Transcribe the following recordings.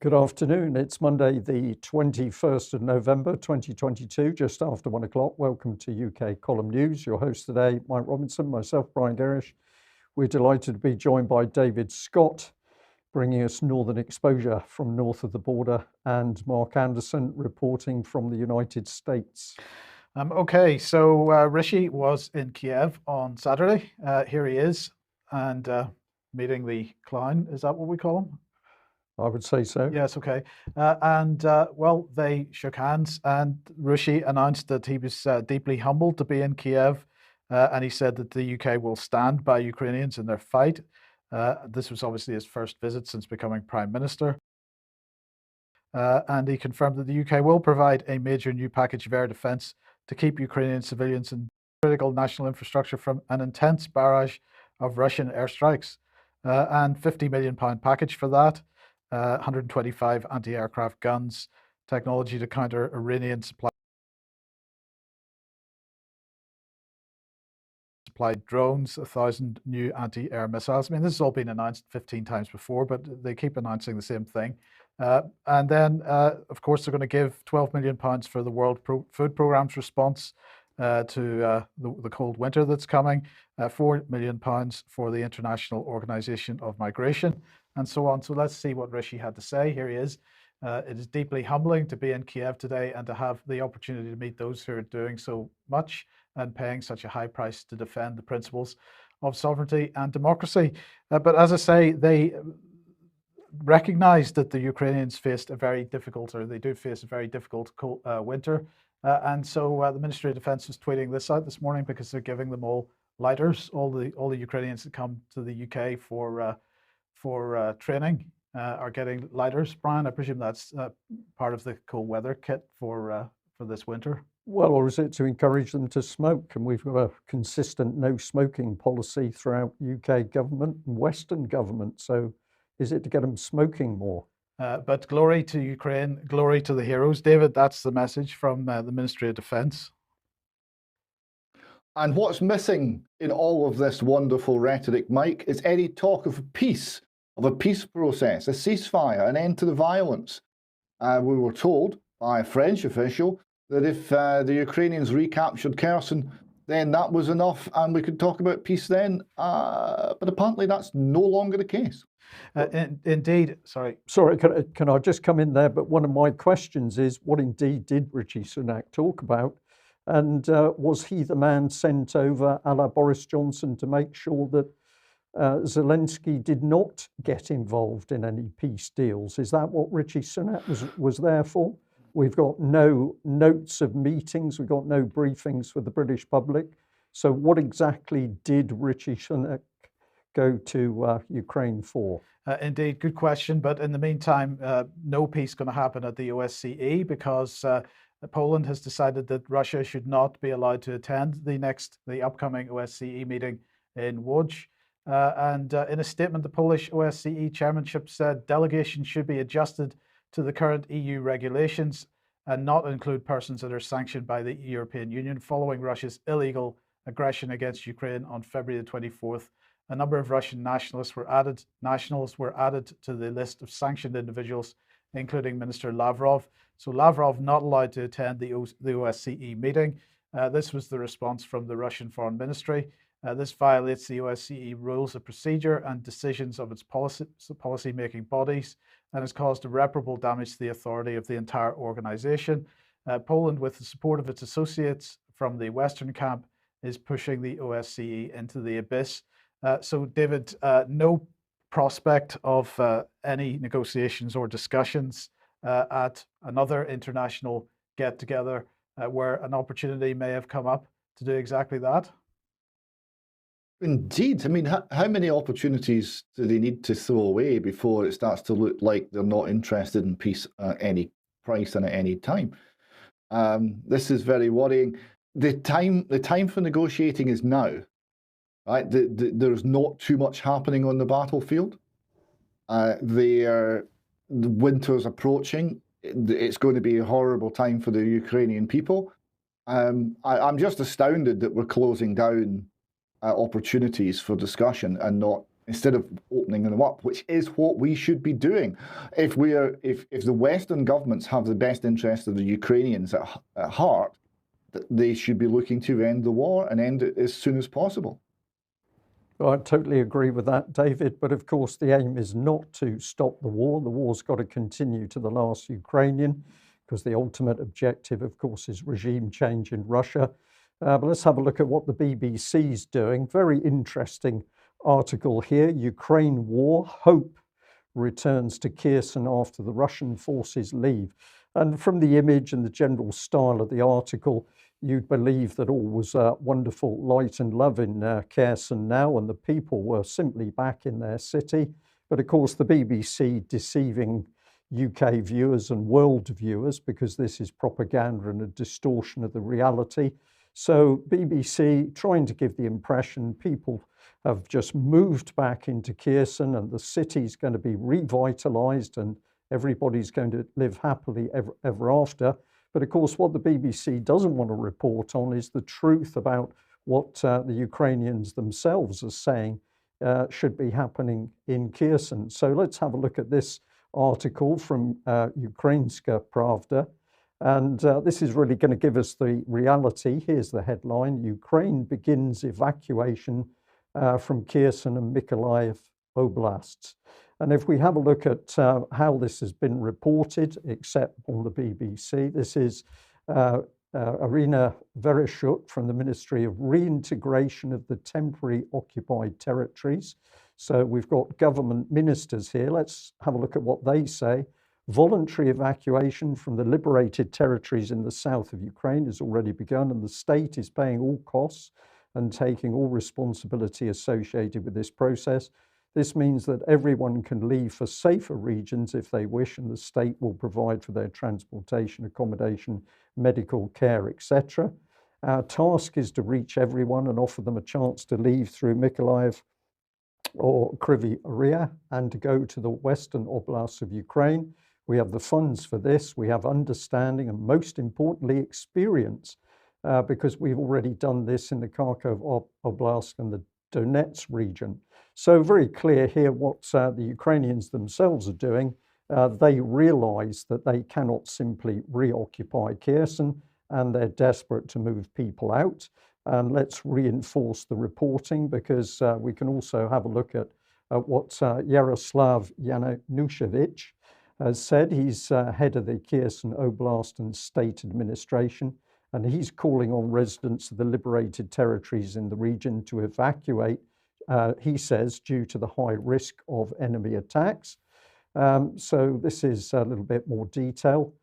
Good afternoon. It's Monday, the 21st of November, 2022, just after 1 o'clock. Welcome to UK Column News. Your host today, Mike Robinson, myself, Brian Gerrish. We're delighted to be joined by David Scott, bringing us northern exposure from north of the border, and Mark Anderson reporting from the United States. Okay, so Rishi was in Kiev on Saturday. Here he is, and meeting the clown. Is that what we call him? I would say so. Yes, okay. Well, they shook hands, and Rishi announced that he was deeply humbled to be in Kiev, and he said that the UK will stand by Ukrainians in their fight. This was obviously his first visit since becoming Prime Minister. And he confirmed that the UK will provide a major new package of air defence to keep Ukrainian civilians and critical national infrastructure from an intense barrage of Russian airstrikes. And £50 million package for that, 125 anti-aircraft guns, technology to counter Iranian supplied drones, 1,000 new anti-air missiles. I mean, this has all been announced 15 times before, but they keep announcing the same thing. And then, of course, they're going to give £12 million for the World Food Programme's response to the cold winter that's coming, £4 million for the International Organization of Migration, and so on. So let's see what Rishi had to say. Here he is. It is deeply humbling to be in Kiev today and to have the opportunity to meet those who are doing so much and paying such a high price to defend the principles of sovereignty and democracy. But as I say, they recognized that the Ukrainians faced a very difficult, or they do face a very difficult winter. And so the Ministry of Defence was tweeting this out this morning because they're giving them all lighters. All the Ukrainians that come to the UK for training are getting lighters. Brian, I presume that's part of the cold weather kit for this winter. Well, or is it to encourage them to smoke? And we've got a consistent no smoking policy throughout UK government and Western government. So is it to get them smoking more? But glory to Ukraine, glory to the heroes. David, that's the message from the Ministry of Defence. And what's missing in all of this wonderful rhetoric, Mike, is any talk of peace, of a peace process, a ceasefire, an end to the violence. We were told by a French official that if the Ukrainians recaptured Kherson, then that was enough and we could talk about peace then. But apparently that's no longer the case. Indeed, sorry, can I just come in there? But one of my questions is, what indeed did Rishi Sunak talk about? And was he the man sent over a la Boris Johnson to make sure that Zelensky did not get involved in any peace deals? Is that what Rishi Sunak was there for? We've got no notes of meetings. We've got no briefings for the British public. So what exactly did Rishi Sunak go to Ukraine for? Indeed, good question. But in the meantime, no peace going to happen at the OSCE because Poland has decided that Russia should not be allowed to attend the upcoming OSCE meeting in Łódź. And in a statement, the Polish OSCE chairmanship said delegations should be adjusted to the current EU regulations and not include persons that are sanctioned by the European Union following Russia's illegal aggression against Ukraine on February the 24th. A number of Russian nationals were added to the list of sanctioned individuals, including Minister Lavrov. So Lavrov not allowed to attend the OSCE meeting. This was the response from the Russian Foreign Ministry. This violates the OSCE rules of procedure and decisions of its policy-making bodies and has caused irreparable damage to the authority of the entire organization. Poland, with the support of its associates from the Western camp, is pushing the OSCE into the abyss. So, David, no prospect of any negotiations or discussions at another international get-together where an opportunity may have come up to do exactly that? Indeed. I mean, how many opportunities do they need to throw away before it starts to look like they're not interested in peace at any price and at any time? This is very worrying. The time for negotiating is now. Right, there's not too much happening on the battlefield. The winter's approaching. It's going to be a horrible time for the Ukrainian people. I'm just astounded that we're closing down opportunities for discussion and not instead of opening them up, which is what we should be doing. If the Western governments have the best interests of the Ukrainians at heart, they should be looking to end the war and end it as soon as possible. Well, I totally agree with that, David. But of course, the aim is not to stop the war. The war's got to continue to the last Ukrainian, because the ultimate objective, of course, is regime change in Russia. But let's have a look at what the BBC's doing. Very interesting article here. Ukraine war, hope returns to Kherson after the Russian forces leave. And from the image and the general style of the article, you'd believe that all was wonderful light and love in Kherson now, and the people were simply back in their city. But of course, the BBC deceiving UK viewers and world viewers, because this is propaganda and a distortion of the reality. So BBC trying to give the impression people have just moved back into Kherson and the city's going to be revitalised and everybody's going to live happily ever after. But of course, what the BBC doesn't want to report on is the truth about what the Ukrainians themselves are saying should be happening in Kherson. So let's have a look at this article from Ukrainska Pravda. And this is really going to give us the reality. Here's the headline: Ukraine begins evacuation from Kherson and Mykolaiv oblasts. And if we have a look at how this has been reported, except on the BBC, this is Irina Vereshchuk from the Ministry of Reintegration of the Temporary Occupied Territories. So we've got government ministers here. Let's have a look at what they say. Voluntary evacuation from the liberated territories in the south of Ukraine has already begun, and the state is paying all costs and taking all responsibility associated with this process. This means that everyone can leave for safer regions if they wish, and the state will provide for their transportation, accommodation, medical care, etc. Our task is to reach everyone and offer them a chance to leave through Mykolaiv or Kryvyi Rih and to go to the western oblasts of Ukraine. We have the funds for this, we have understanding, and most importantly, experience, because we've already done this in the Kharkov Oblast and the Donetsk region. So very clear here what the Ukrainians themselves are doing. They realize that they cannot simply reoccupy Kherson, and they're desperate to move people out. And let's reinforce the reporting, because we can also have a look at what Yaroslav Yanushevich has said. He's head of the Kherson Oblast and State Administration, and he's calling on residents of the liberated territories in the region to evacuate, he says, due to the high risk of enemy attacks. So this is a little bit more detail.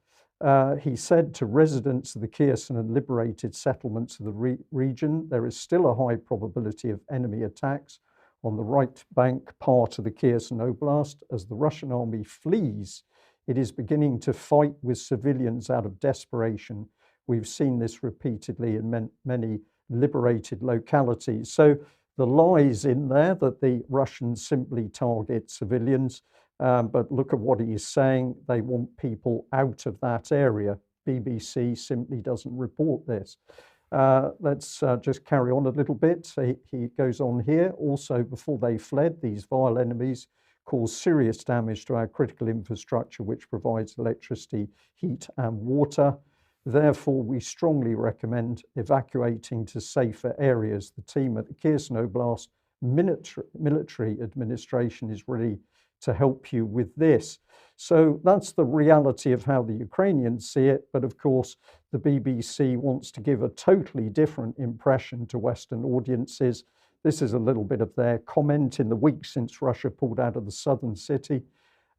He said to residents of the Kherson and liberated settlements of the region, there is still a high probability of enemy attacks on the right bank part of the Kherson Oblast. As the Russian army flees, it is beginning to fight with civilians out of desperation. We've seen this repeatedly in many liberated localities. So the lies in there that the Russians simply target civilians, but look at what he is saying. They want people out of that area. BBC simply doesn't report this. Let's just carry on a little bit. He goes on here. Also, before they fled, these vile enemies caused serious damage to our critical infrastructure, which provides electricity, heat, and water. Therefore, we strongly recommend evacuating to safer areas. The team at the Kherson Oblast military administration is ready to help you with this. So that's the reality of how the Ukrainians see it. But of course, the BBC wants to give a totally different impression to Western audiences. This is a little bit of their comment. In the week since Russia pulled out of the southern city,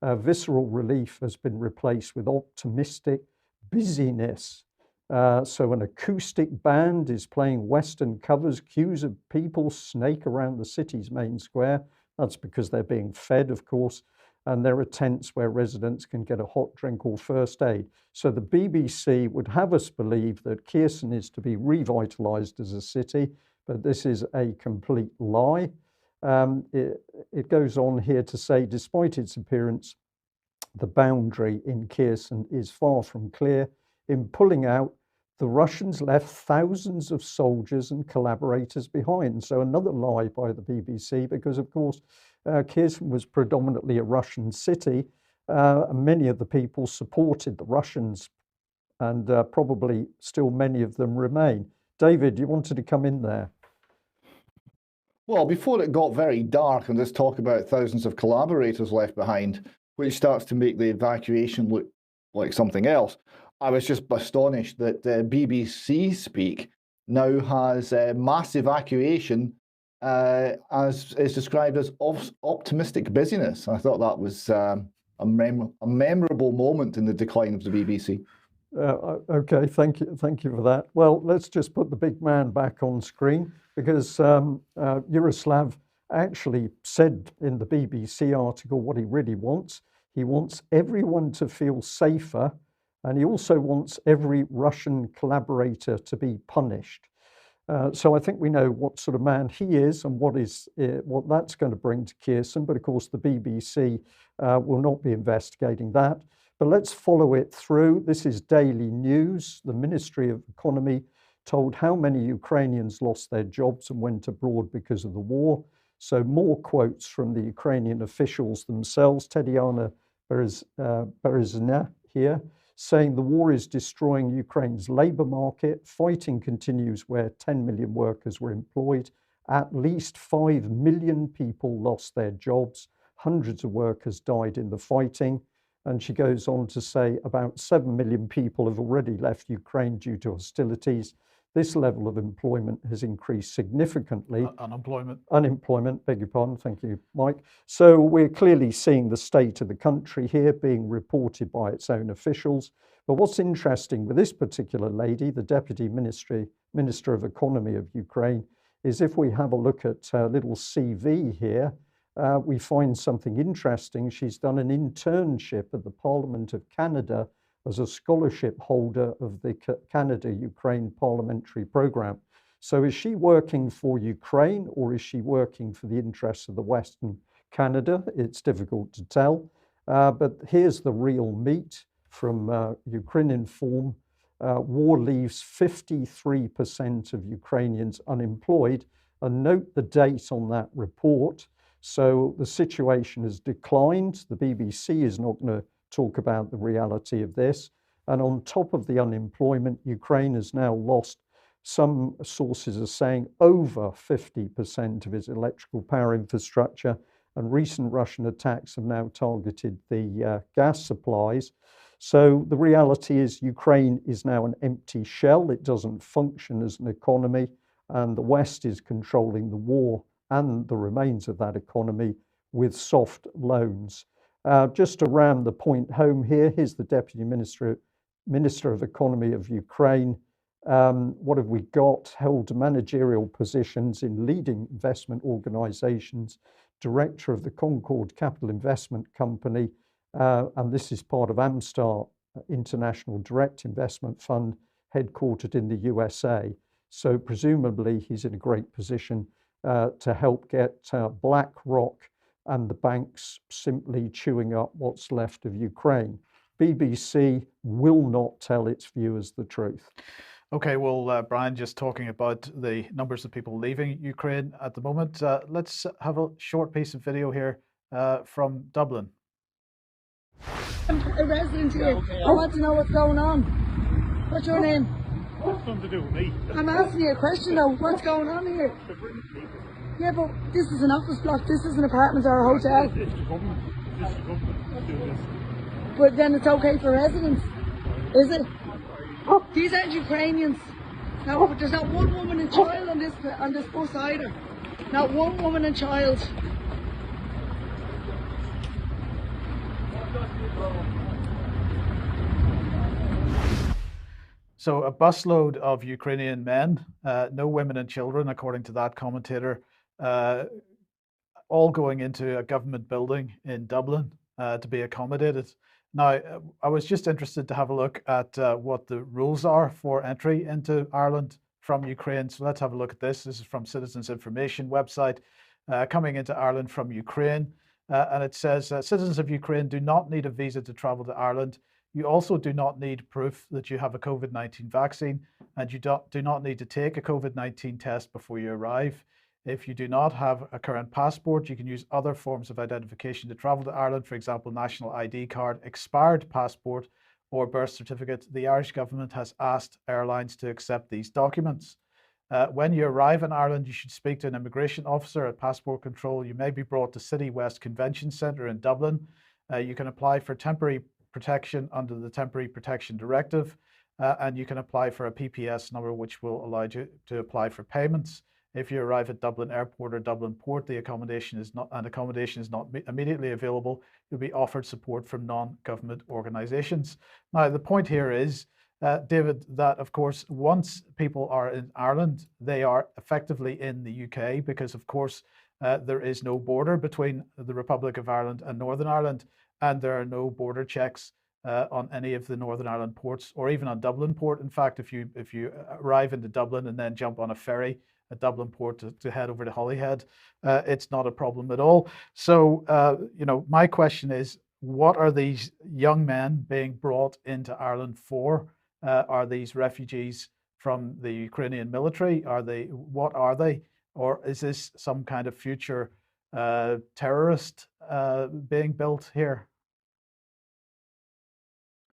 visceral relief has been replaced with optimistic busyness. So an acoustic band is playing Western covers. Queues of people snake around the city's main square. That's because they're being fed, of course, and there are tents where residents can get a hot drink or first aid. So the BBC would have us believe that Kherson is to be revitalised as a city, but this is a complete lie. It goes on here to say, despite its appearance, the boundary in Kherson is far from clear. In pulling out, the Russians left thousands of soldiers and collaborators behind. So another lie by the BBC, because of course Kherson was predominantly a Russian city, and many of the people supported the Russians, and probably still many of them remain. David, you wanted to come in there? Well, before it got very dark and this talk about thousands of collaborators left behind, which starts to make the evacuation look like something else, I was just astonished that BBC Speak now has mass evacuation as is described as optimistic busyness. I thought that was a memorable moment in the decline of the BBC. Okay, thank you for that. Well, let's just put the big man back on screen, because Yaroslav actually said in the BBC article what he really wants. He wants everyone to feel safer, and he also wants every Russian collaborator to be punished. So I think we know what sort of man he is and what that's going to bring to Kherson. But of course, the BBC will not be investigating that. But let's follow it through. This is daily news. The Ministry of Economy told how many Ukrainians lost their jobs and went abroad because of the war. So more quotes from the Ukrainian officials themselves. Tatiana Berezina here, saying the war is destroying Ukraine's labour market. Fighting continues where 10 million workers were employed. At least 5 million people lost their jobs. Hundreds of workers died in the fighting. And she goes on to say about 7 million people have already left Ukraine due to hostilities. This level of employment has increased significantly. Unemployment, beg your pardon, thank you, Mike. So we're clearly seeing the state of the country here being reported by its own officials. But what's interesting with this particular lady, the Deputy Minister of Economy of Ukraine, is if we have a look at her little CV here, we find something interesting. She's done an internship at the Parliament of Canada as a scholarship holder of the Canada-Ukraine Parliamentary Programme. So is she working for Ukraine, or is she working for the interests of the Western Canada? It's difficult to tell. But here's the real meat from Ukrainian Inform. War leaves 53% of Ukrainians unemployed. And note the date on that report. So the situation has declined. The BBC is not going to talk about the reality of this. And on top of the unemployment, Ukraine has now lost, some sources are saying, over 50% of its electrical power infrastructure. And recent Russian attacks have now targeted the gas supplies. So the reality is Ukraine is now an empty shell. It doesn't function as an economy, and the West is controlling the war and the remains of that economy with soft loans. Just to ram the point home here, here's the Deputy Minister of Economy of Ukraine. What have we got? Held managerial positions in leading investment organizations, director of the Concord Capital Investment Company, and this is part of Amstar International Direct Investment Fund, headquartered in the USA. So presumably he's in a great position to help get BlackRock and the banks simply chewing up what's left of Ukraine. BBC will not tell its viewers the truth. Okay, well, Brian, just talking about the numbers of people leaving Ukraine at the moment, let's have a short piece of video here from Dublin. I'm a resident here. I want to know what's going on. What's your name? What's something to do with me? I'm asking you a question though. What's going on here? Yeah, but this is an office block. This is an apartment or a hotel. It's the government. This is the government doing this. But then it's okay for residents, is it? These aren't Ukrainians. No, there's not one woman and child on this bus either. Not one woman and child. So a busload of Ukrainian men, no women and children, according to that commentator, all going into a government building in Dublin to be accommodated. Now, I was just interested to have a look at what the rules are for entry into Ireland from Ukraine. So let's have a look at this. This is from Citizens Information website, coming into Ireland from Ukraine. And it says, citizens of Ukraine do not need a visa to travel to Ireland. You also do not need proof that you have a COVID-19 vaccine, and you do not need to take a COVID-19 test before you arrive. If you do not have a current passport, you can use other forms of identification to travel to Ireland, for example, national ID card, expired passport, or birth certificate. The Irish government has asked airlines to accept these documents. When you arrive in Ireland, you should speak to an immigration officer at passport control. You may be brought to City West Convention Centre in Dublin. You can apply for temporary protection under the Temporary Protection Directive, and you can apply for a PPS number, which will allow you to apply for payments. If you arrive at Dublin Airport or Dublin Port, the accommodation is not immediately available. You'll be offered support from non-government organisations. Now, the point here is, David, that of course, once people are in Ireland, they are effectively in the UK because, of course, there is no border between the Republic of Ireland and Northern Ireland, and there are no border checks on any of the Northern Ireland ports, or even on Dublin Port. In fact, if you arrive into Dublin and then jump on a ferry at Dublin Port to head over to Holyhead, it's not a problem at all. So, my question is, what are these young men being brought into Ireland for? Are these refugees from the Ukrainian military? What are they? Or is this some kind of future terrorist being built here?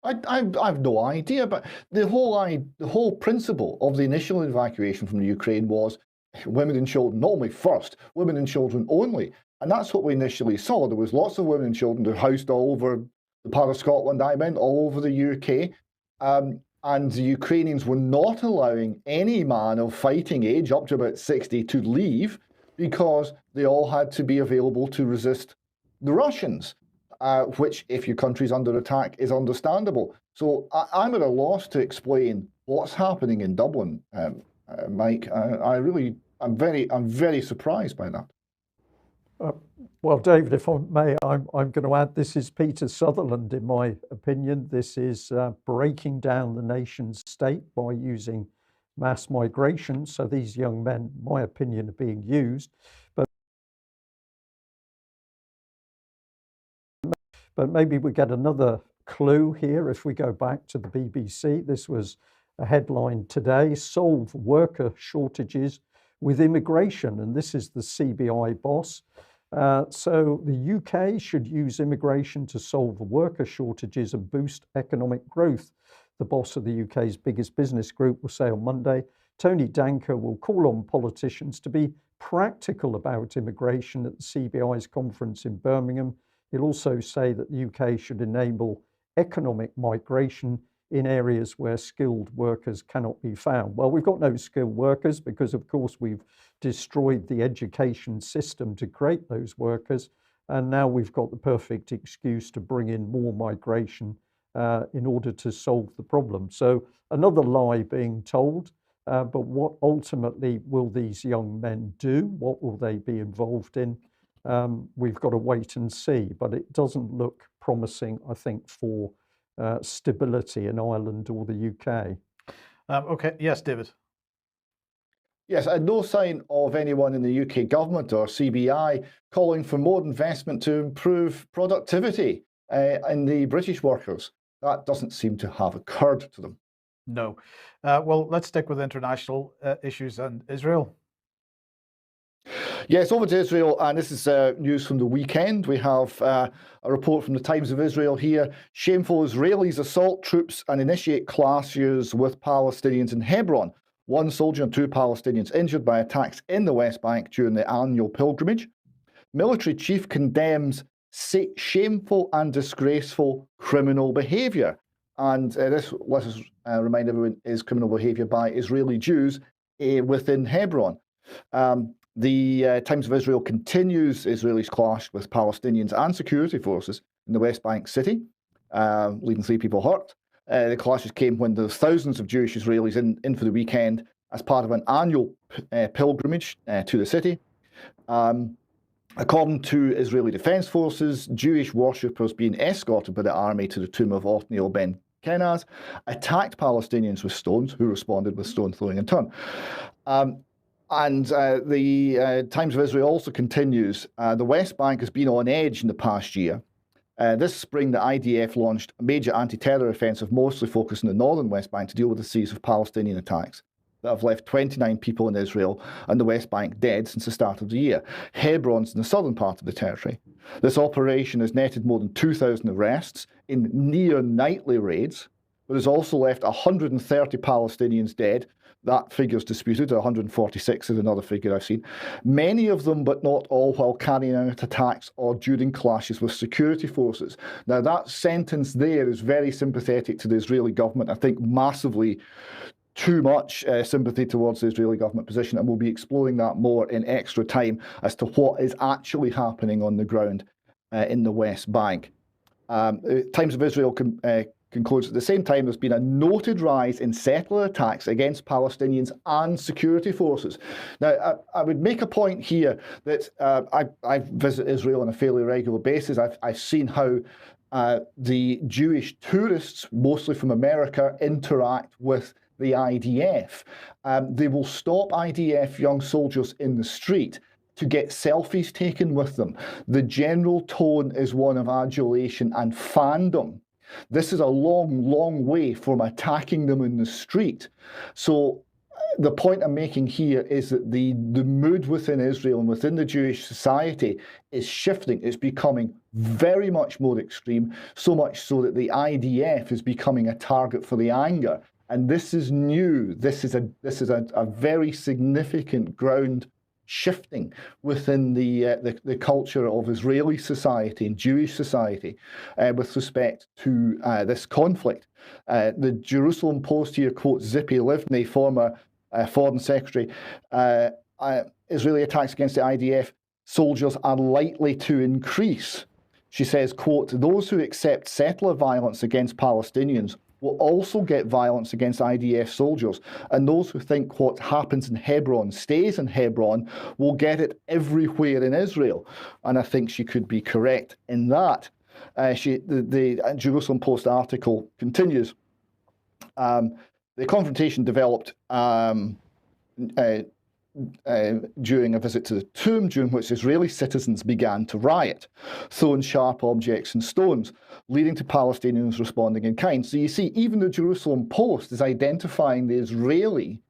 I've no idea, but the whole principle of the initial evacuation from the Ukraine was women and children, not only first, women and children only. And that's what we initially saw. There was lots of women and children that were housed all over the part of Scotland I meant, all over the UK. And the Ukrainians were not allowing any man of fighting age up to about 60 to leave because they all had to be available to resist the Russians, which, if your country's under attack, is understandable. So I'm at a loss to explain what's happening in Dublin, Mike. I'm very surprised by that. Well, David, if I may, I'm going to add, this is Peter Sutherland, in my opinion. This is breaking down the nation state by using mass migration. So these young men, in my opinion, are being used. But maybe we get another clue here if we go back to the BBC. This was a headline today: solve worker shortages with immigration. And this is the CBI boss. So the UK should use immigration to solve worker shortages and boost economic growth. The boss of the UK's biggest business group will say on Monday. Tony Danker will call on politicians to be practical about immigration at the CBI's conference in Birmingham. He'll also say that the UK should enable economic migration in areas where skilled workers cannot be found. Well, we've got no skilled workers because, of course, we've destroyed the education system to create those workers. And now we've got the perfect excuse to bring in more migration in order to solve the problem. So another lie being told. But what ultimately will these young men do? What will they be involved in? We've got to wait and see. But it doesn't look promising, I think, for stability in Ireland or the UK. Okay, yes, David. Yes, and no sign of anyone in the UK government or CBI calling for more investment to improve productivity in the British workers. That doesn't seem to have occurred to them. No. Well, let's stick with international issues and Israel. Yes, over to Israel, and this is news from the weekend. We have a report from the Times of Israel here. Shameful Israelis assault troops and initiate clashes with Palestinians in Hebron. One soldier and two Palestinians injured by attacks in the West Bank during the annual pilgrimage. Military chief condemns shameful and disgraceful criminal behaviour. And this, let us remind everyone, is criminal behaviour by Israeli Jews within Hebron. The Times of Israel continues Israelis clash with Palestinians and security forces in the West Bank city, leaving 3 people hurt. The clashes came when there were thousands of Jewish Israelis in for the weekend as part of an annual pilgrimage to the city. According to Israeli Defense Forces, Jewish worshippers being escorted by the army to the tomb of Othniel ben Kenaz attacked Palestinians with stones, who responded with stone throwing in turn. And the Times of Israel also continues, the West Bank has been on edge in the past year. This spring, the IDF launched a major anti-terror offensive, mostly focused on the northern West Bank, to deal with a series of Palestinian attacks. that have left 29 people in Israel and the West Bank dead since the start of the year. Hebron's in the southern part of the territory. This operation has netted more than 2,000 arrests in near nightly raids, but has also left 130 Palestinians dead. That figure's disputed. 146 is another figure I've seen. Many of them, but not all, while carrying out attacks or during clashes with security forces. Now, that sentence there is very sympathetic to the Israeli government. I think massively too much sympathy towards the Israeli government position, and we'll be exploring that more in extra time as to what is actually happening on the ground in the West Bank. Times of Israel concludes at the same time there's been a noted rise in settler attacks against Palestinians and security forces. Now, I would make a point here that I visit Israel on a fairly regular basis. I've seen how the Jewish tourists, mostly from America, interact with the IDF. They will stop IDF young soldiers in the street to get selfies taken with them. The general tone is one of adulation and fandom. This is a long, long way from attacking them in the street. So the point I'm making here is that the mood within Israel and within the Jewish society is shifting. It's becoming very much more extreme, so much so that the IDF is becoming a target for the anger. And this is new. This is a very significant ground shifting within the culture of Israeli society and Jewish society with respect to this conflict. The Jerusalem Post here quotes Zippy Livni, former Foreign Secretary. Israeli attacks against the IDF soldiers are likely to increase. She says, quote, "Those who accept settler violence against Palestinians will also get violence against IDF soldiers. And those who think what happens in Hebron stays in Hebron will get it everywhere in Israel." And I think she could be correct in that. The Jerusalem Post article continues. The confrontation developed during a visit to the tomb, during which Israeli citizens began to riot, throwing sharp objects and stones, leading to Palestinians responding in kind. So you see, even the Jerusalem Post is identifying the Israeli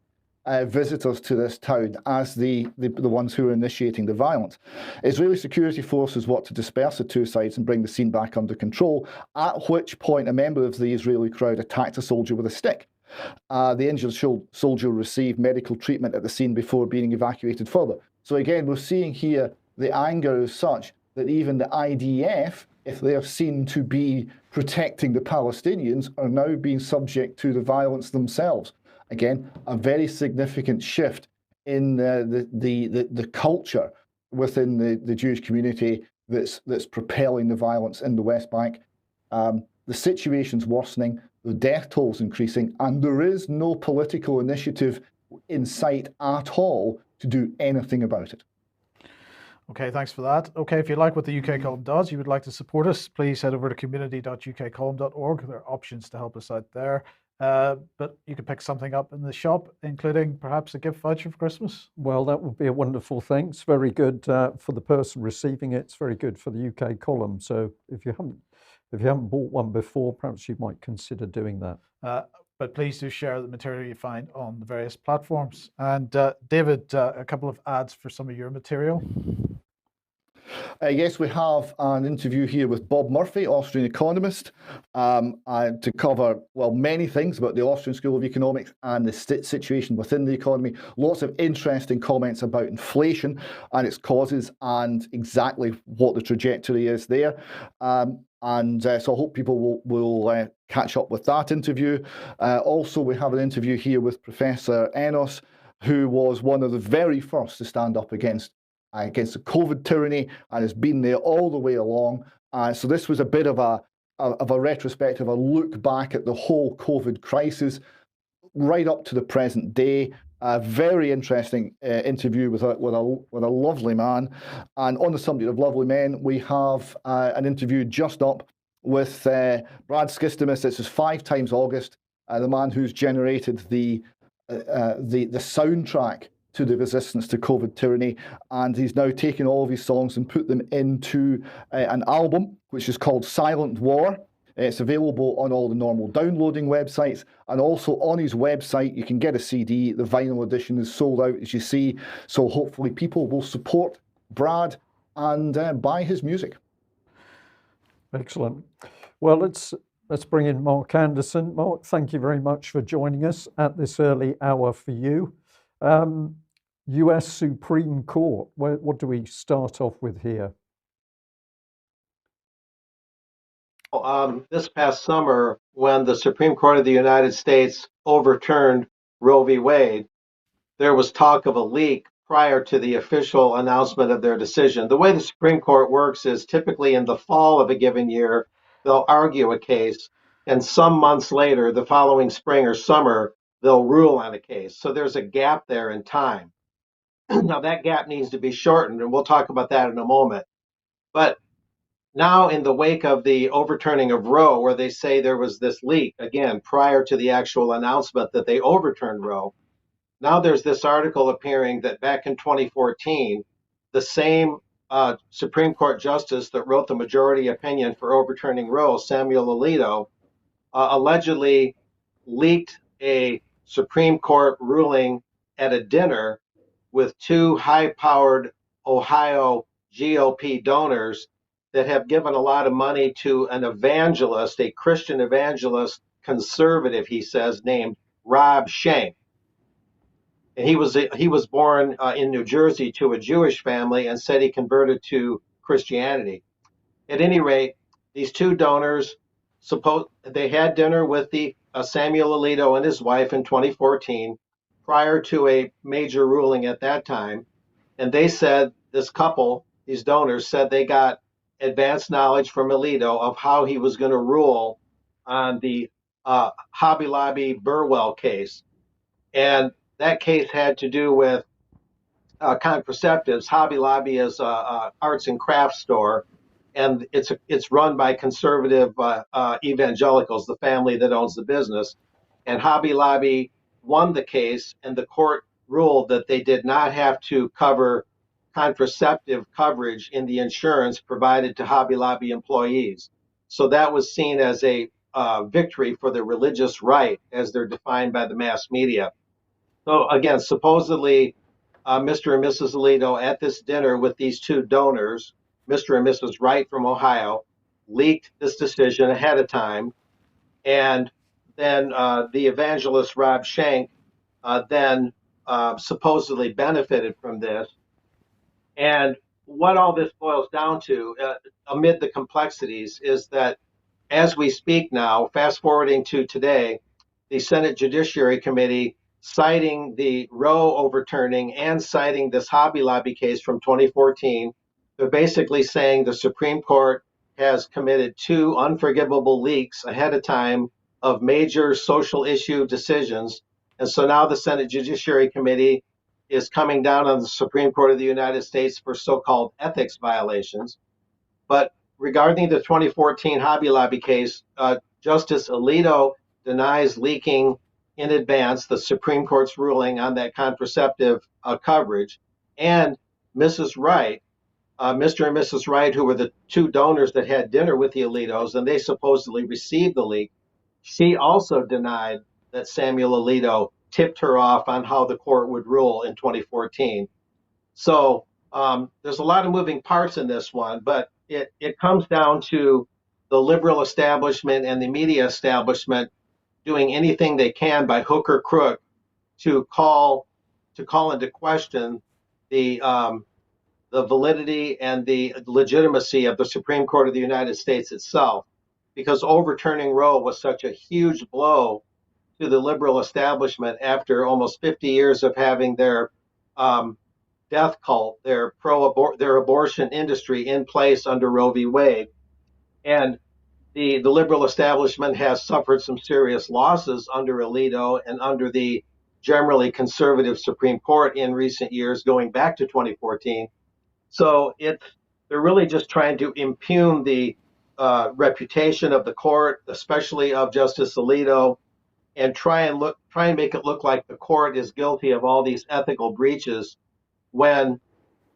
visitors to this town as the ones who are initiating the violence. Israeli security forces want to disperse the two sides and bring the scene back under control, at which point a member of the Israeli crowd attacked a soldier with a stick. The injured soldier received medical treatment at the scene before being evacuated further. So again, we're seeing here the anger is such that even the IDF, if they are seen to be protecting the Palestinians, are now being subject to the violence themselves. Again, a very significant shift in the culture within the Jewish community that's propelling the violence in the West Bank. The situation's worsening, the death toll's increasing, and there is no political initiative in sight at all to do anything about it. Okay, thanks for that. Okay, if you like what the UK Column does, you would like to support us, please head over to community.ukcolumn.org. There are options to help us out there. But you can pick something up in the shop, including perhaps a gift voucher for Christmas. Well, that would be a wonderful thing. It's very good for the person receiving it. It's very good for the UK Column. So if you haven't bought one before, perhaps you might consider doing that. But please do share the material you find on the various platforms. And David, a couple of ads for some of your material. Yes, we have an interview here with Bob Murphy, Austrian economist, to cover, well, many things about the Austrian School of Economics and the situation within the economy. Lots of interesting comments about inflation and its causes and exactly what the trajectory is there. So I hope people will catch up with that interview. Also, we have an interview here with Professor Enos, who was one of the very first to stand up against the COVID tyranny and has been there all the way along. So this was a bit of a retrospective, a look back at the whole COVID crisis right up to the present day. A very interesting interview with a lovely man. And on the subject of lovely men, we have an interview just up with Brad Skistimus. This is 5 times August, the man who's generated the soundtrack to the resistance to COVID tyranny, and he's now taken all of his songs and put them into an album which is called Silent War. It's available on all the normal downloading websites, and also on his website you can get a CD. The vinyl edition is sold out, as you see, so hopefully people will support Brad and buy his music. Excellent. Well, let's bring in Mark Anderson. Mark, thank you very much for joining us at this early hour for you. US Supreme Court, what do we start off with here? This past summer, when the Supreme Court of the United States overturned Roe v. Wade, there was talk of a leak prior to the official announcement of their decision. The way the Supreme Court works is typically in the fall of a given year, they'll argue a case, and some months later, the following spring or summer, they'll rule on a case. So there's a gap there in time. Now, that gap needs to be shortened, and we'll talk about that in a moment. But now, in the wake of the overturning of Roe, where they say there was this leak, again, prior to the actual announcement that they overturned Roe, now there's this article appearing that back in 2014, the same Supreme Court justice that wrote the majority opinion for overturning Roe, Samuel Alito, allegedly leaked a Supreme Court ruling at a dinner with two high-powered Ohio GOP donors that have given a lot of money to an evangelist, a Christian evangelist, conservative, he says, named Rob Schenck. And he was born in New Jersey to a Jewish family and said he converted to Christianity. At any rate, these two donors they had dinner with the Samuel Alito and his wife in 2014, prior to a major ruling at that time. And they said, this couple, these donors, said they got advanced knowledge from Alito of how he was going to rule on the Hobby Lobby Burwell case. And that case had to do with contraceptives. Hobby Lobby is an arts and crafts store, and it's run by conservative evangelicals, the family that owns the business. And Hobby Lobby won the case, and the court ruled that they did not have to cover contraceptive coverage in the insurance provided to Hobby Lobby employees. So that was seen as a victory for the religious right, as they're defined by the mass media. So again, supposedly, Mr. and Mrs. Alito at this dinner with these two donors, Mr. and Mrs. Wright from Ohio, leaked this decision ahead of time. And then the evangelist Rob Schenck then supposedly benefited from this. And what all this boils down to, amid the complexities, is that as we speak now, fast forwarding to today, the Senate Judiciary Committee, citing the Roe overturning and citing this Hobby Lobby case from 2014, they're basically saying the Supreme Court has committed two unforgivable leaks ahead of time of major social issue decisions. And so now the Senate Judiciary Committee is coming down on the Supreme Court of the United States for so-called ethics violations. But regarding the 2014 Hobby Lobby case, Justice Alito denies leaking in advance the Supreme Court's ruling on that contraceptive coverage. And Mrs. Wright, Mr. and Mrs. Wright, who were the two donors that had dinner with the Alitos, and they supposedly received the leak, she also denied that Samuel Alito tipped her off on how the court would rule in 2014. So there's a lot of moving parts in this one, but it comes down to the liberal establishment and the media establishment doing anything they can by hook or crook to call into question the validity and the legitimacy of the Supreme Court of the United States itself, because overturning Roe was such a huge blow to the liberal establishment after almost 50 years of having their death cult, their abortion industry in place under Roe v. Wade. And the liberal establishment has suffered some serious losses under Alito and under the generally conservative Supreme Court in recent years, going back to 2014. So they're really just trying to impugn the reputation of the court, especially of Justice Alito, and try and make it look like the court is guilty of all these ethical breaches, when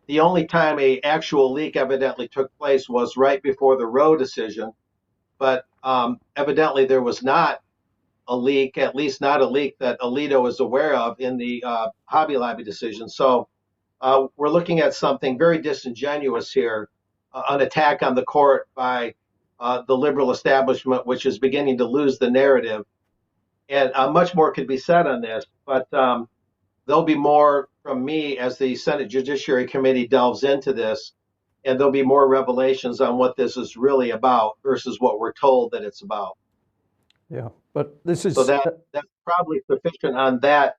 the only time a actual leak evidently took place was right before the Roe decision, but evidently there was not a leak, at least not a leak that Alito is aware of in the Hobby Lobby decision. So we're looking at something very disingenuous here, an attack on the court by the liberal establishment, which is beginning to lose the narrative. And much more could be said on this, but there'll be more from me as the Senate Judiciary Committee delves into this, and there'll be more revelations on what this is really about versus what we're told that it's about. Yeah, but this So is that's probably sufficient on that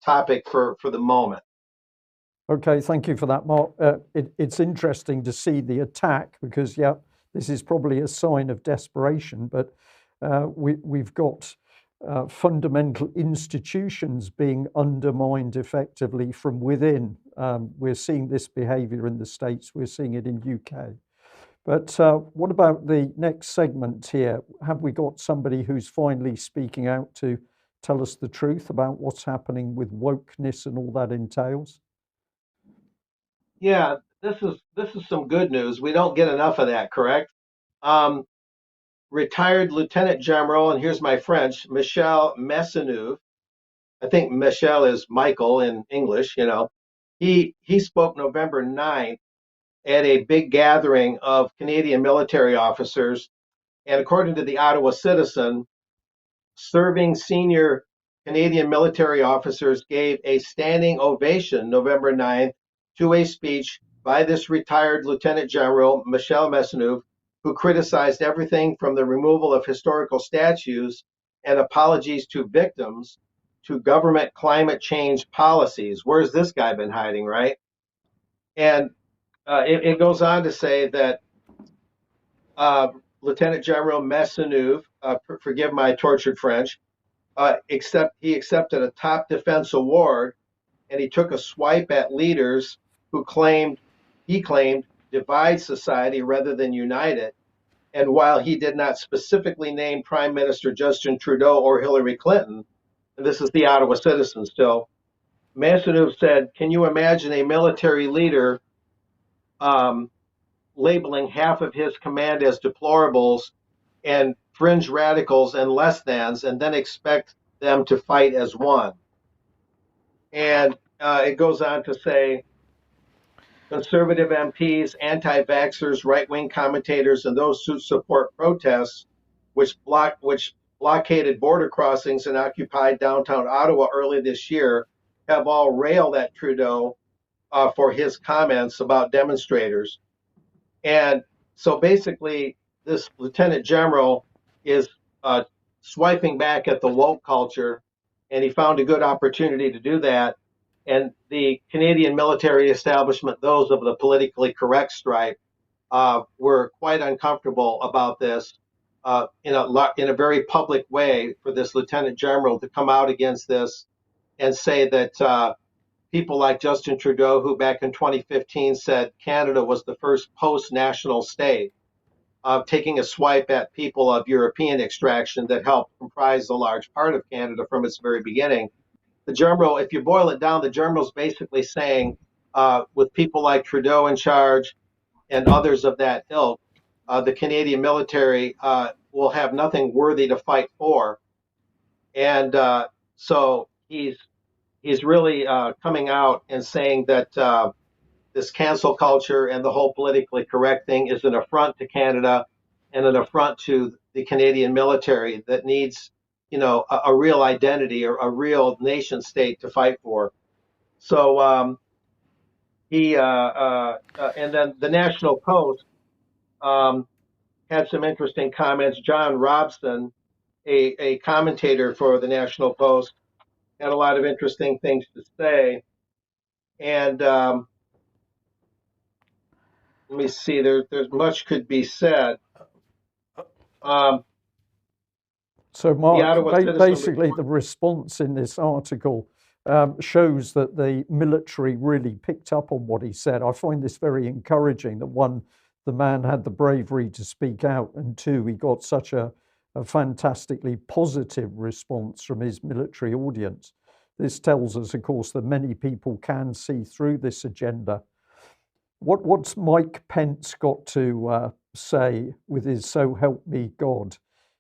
topic for the moment. okay. Thank you for that, Mark. It's interesting to see the attack because, yeah, this is probably a sign of desperation, but we've got fundamental institutions being undermined effectively from within. We're seeing this behavior in the States, we're seeing it in UK. But what about the next segment here? Have we got somebody who's finally speaking out to tell us the truth about what's happening with wokeness and all that entails? Yeah, this is some good news. We don't get enough of that, correct? Retired Lieutenant General, and here's my French, Michel Maisonneuve. I think Michel is Michael in English, you know. He spoke November 9th at a big gathering of Canadian military officers. And according to the Ottawa Citizen, serving senior Canadian military officers gave a standing ovation November 9th to a speech by this retired Lieutenant General, Michel Maisonneuve, who criticized everything from the removal of historical statues and apologies to victims to government climate change policies. Where's this guy been hiding, right? And it goes on to say that Lieutenant General Maisonneuve, forgive my tortured French, he accepted a top defense award, and he took a swipe at leaders who he claimed divide society rather than unite it. And while he did not specifically name Prime Minister Justin Trudeau or Hillary Clinton, and this is the Ottawa Citizen still, Maisonneuve said, "Can you imagine a military leader labeling half of his command as deplorables and fringe radicals and less thans, and then expect them to fight as one?" And it goes on to say, conservative MPs, anti-vaxxers, right-wing commentators, and those who support protests, which blockaded border crossings and occupied downtown Ottawa early this year, have all railed at Trudeau for his comments about demonstrators. And so basically, this lieutenant general is swiping back at the woke culture, and he found a good opportunity to do that. And the Canadian military establishment, those of the politically correct stripe, were quite uncomfortable about this in a very public way for this lieutenant general to come out against this and say that people like Justin Trudeau, who back in 2015 said Canada was the first post-national state, taking a swipe at people of European extraction that helped comprise a large part of Canada from its very beginning. The general, if you boil it down, the general's basically saying, with people like Trudeau in charge and others of that ilk, the Canadian military will have nothing worthy to fight for. And so he's really coming out and saying that this cancel culture and the whole politically correct thing is an affront to Canada and an affront to the Canadian military that needs, you know, a real identity or a real nation state to fight for. So and then the National Post had some interesting comments. John Robson, a commentator for the National Post, had a lot of interesting things to say. And let me see, there's much could be said. So, Mark, basically, report, the response in this article shows that the military really picked up on what he said. I find this very encouraging that one, the man had the bravery to speak out, and two, he got such a fantastically positive response from his military audience. This tells us, of course, that many people can see through this agenda. What's Mike Pence got to say with his "So help me God"?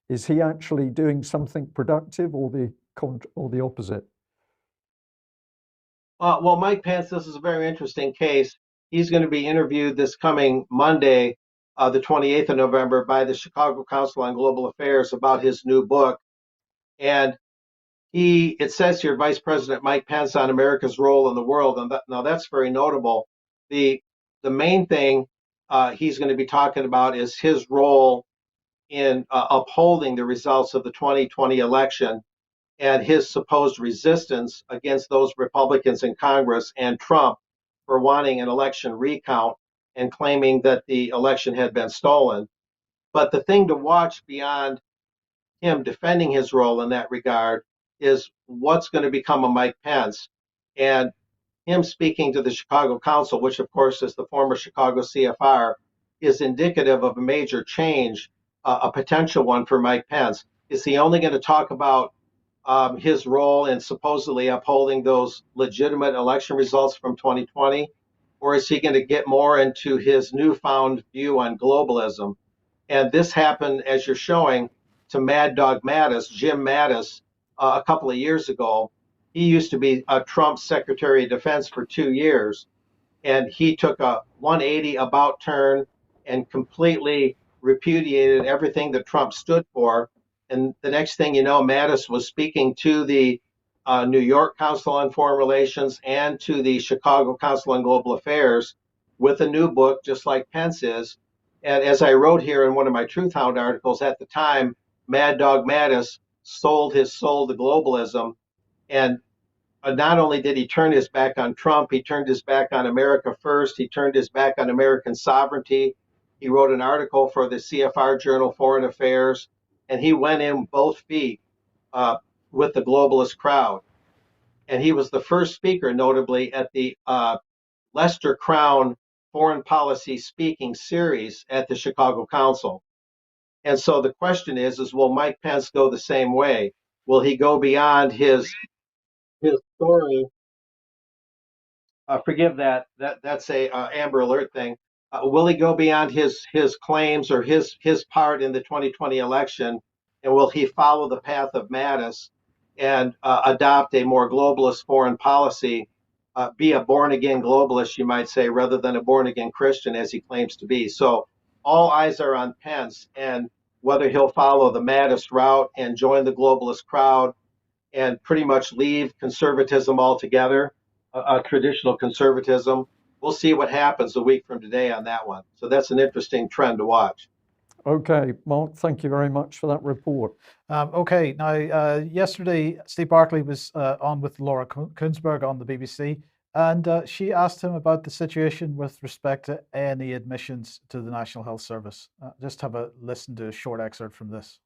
Is he actually doing something productive, or the opposite? Well, Mike Pence, this is a very interesting case. He's going to be interviewed this coming Monday, the 28th of November, by the Chicago Council on Global Affairs about his new book. And it says here, Vice President Mike Pence on America's role in the world. And now that's very notable. The main thing he's going to be talking about is his role in upholding the results of the 2020 election and his supposed resistance against those Republicans in Congress and Trump for wanting an election recount and claiming that the election had been stolen. But the thing to watch beyond him defending his role in that regard is what's going to become of Mike Pence. And him speaking to the Chicago Council, which of course is the former Chicago CFR, is indicative of a major change, a potential one for Mike Pence. Is he only going to talk about his role in supposedly upholding those legitimate election results from 2020? Or is he going to get more into his newfound view on globalism? And this happened, as you're showing, to Mad Dog Mattis, Jim Mattis, a couple of years ago. He used to be Trump's Secretary of Defense for 2 years, and he took a 180 about turn and completely repudiated everything that Trump stood for. And the next thing you know, Mattis was speaking to the New York Council on Foreign Relations and to the Chicago Council on Global Affairs with a new book, just like Pence is. And as I wrote here in one of my Truth Hound articles, at the time, Mad Dog Mattis sold his soul to globalism. And not only did he turn his back on Trump, he turned his back on America first. He turned his back on American sovereignty. He wrote an article for the CFR journal Foreign Affairs, and he went in both feet with the globalist crowd. And he was the first speaker, notably, at the Lester Crown Foreign Policy Speaking Series at the Chicago Council. And so the question is will Mike Pence go the same way? Will he go beyond his story? Forgive that's a Amber Alert thing. Will he go beyond his claims or his part in the 2020 election, and will he follow the path of Mattis and adopt a more globalist foreign policy, be a born again globalist, you might say, rather than a born again Christian as he claims to be? So all eyes are on Pence and whether he'll follow the Mattis route and join the globalist crowd and pretty much leave conservatism altogether, traditional conservatism. We'll see what happens a week from today on that one. So that's an interesting trend to watch. Okay, Mark, thank you very much for that report. Okay, now yesterday Steve Barclay was on with Laura Kuenssberg on the BBC, and she asked him about the situation with respect to A&E admissions to the National Health Service. Just have a listen to a short excerpt from this.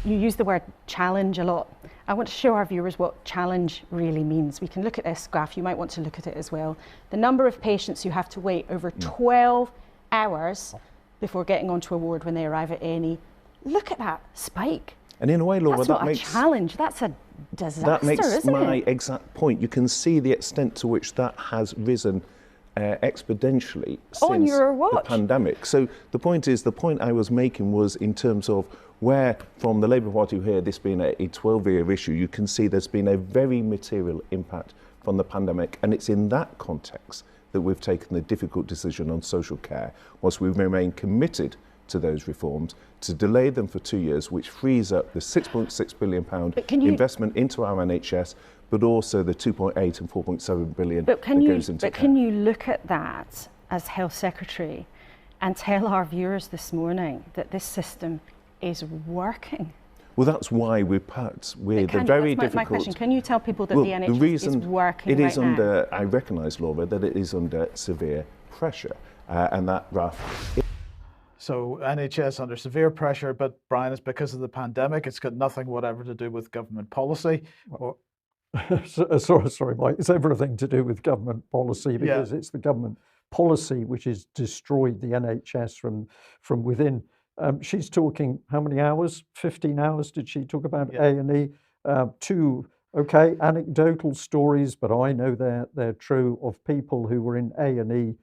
You use the word challenge a lot. I want to show our viewers what challenge really means. We can look at this graph, you might want to look at it as well. The number of patients who have to wait over 12 hours before getting onto a ward when they arrive at A&E. Look at that spike. And in a way, Laura, that's that not makes a challenge, that's a disaster, that makes isn't my it? exact point. You can see the extent to which that has risen exponentially On since your the watch. pandemic. So the point I was making was in terms of where, from the Labour Party here, this being a 12-year issue, you can see there's been a very material impact from the pandemic, and it's in that context that we've taken the difficult decision on social care, whilst we remain committed to those reforms, to delay them for 2 years, which frees up the £6.6 billion investment into our NHS, but also the 2.8 and 4.7 billion that goes into care. Can you look at that as Health Secretary and tell our viewers this morning that this system is working? Well, that's why we're put with a very difficult... My question, can you tell people that the NHS is working it is right under, now? I recognise, Laura, that it is under severe pressure, and that graph... So NHS under severe pressure, but Brian, it's because of the pandemic. It's got nothing whatever to do with government policy. Sorry, Mike. It's everything to do with government policy, because it's the government policy which has destroyed the NHS from within. She's talking how many hours? 15 hours did she talk about A&E? Two, anecdotal stories, but I know they're true, of people who were in A&E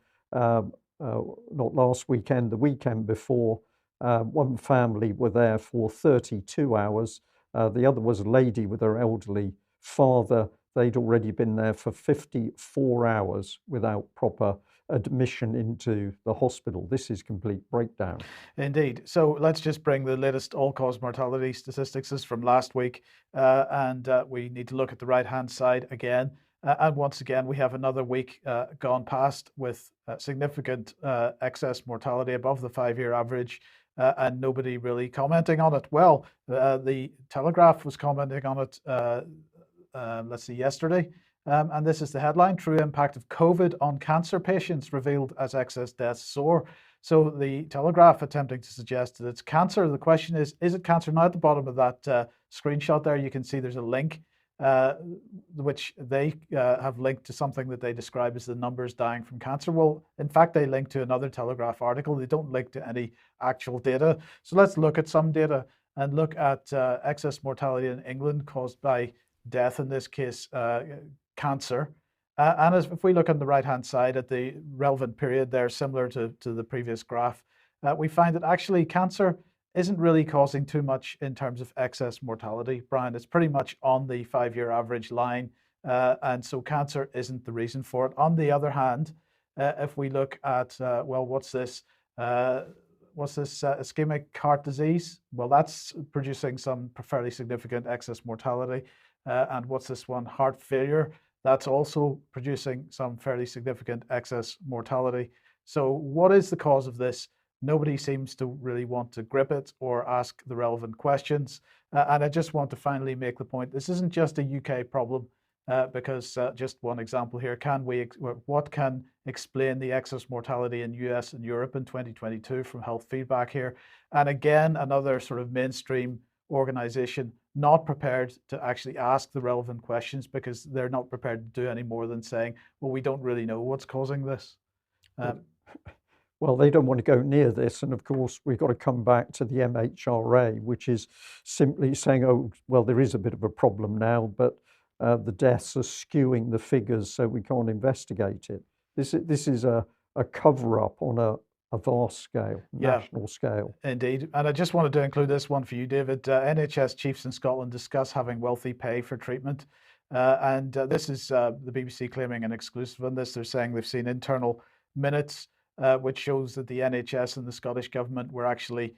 not last weekend, the weekend before. One family were there for 32 hours. The other was a lady with her elderly father. They'd already been there for 54 hours without proper admission into the hospital. This is complete breakdown. Indeed. So let's just bring the latest all-cause mortality statistics. This is from last week, and we need to look at the right-hand side again. And once again, we have another week gone past with significant excess mortality above the 5-year average, and nobody really commenting on it. Well, the Telegraph was commenting on it, let's see, yesterday. And this is the headline: True impact of COVID on cancer patients revealed as excess deaths soar. So the Telegraph attempting to suggest that it's cancer. The question is it cancer? Now at the bottom of that screenshot there, you can see there's a link which they have linked to something that they describe as the numbers dying from cancer. Well, in fact, they link to another Telegraph article. They don't link to any actual data. So let's look at some data and look at excess mortality in England caused by death, in this case, cancer. And if we look on the right-hand side at the relevant period there, similar to the previous graph, we find that actually cancer isn't really causing too much in terms of excess mortality. Brian, it's pretty much on the 5-year average line, and so cancer isn't the reason for it. On the other hand, if we look at, well, what's this ischemic heart disease? Well, that's producing some fairly significant excess mortality. And what's this one? Heart failure. That's also producing some fairly significant excess mortality. So what is the cause of this? Nobody seems to really want to grip it or ask the relevant questions. And I just want to finally make the point, this isn't just a UK problem, because just one example here, what can explain the excess mortality in US and Europe in 2022 from Health Feedback here? And again, another sort of mainstream organization not prepared to actually ask the relevant questions because they're not prepared to do any more than saying, well, we don't really know what's causing this. Well, they don't want to go near this. And of course, we've got to come back to the MHRA, which is simply saying, oh, well, there is a bit of a problem now, but the deaths are skewing the figures, so we can't investigate it. This is a cover-up on a vast scale, national scale. Indeed. And I just wanted to include this one for you, David. NHS chiefs in Scotland discuss having wealthy pay for treatment. And this is the BBC claiming an exclusive on this. They're saying they've seen internal minutes which shows that the NHS and the Scottish government were actually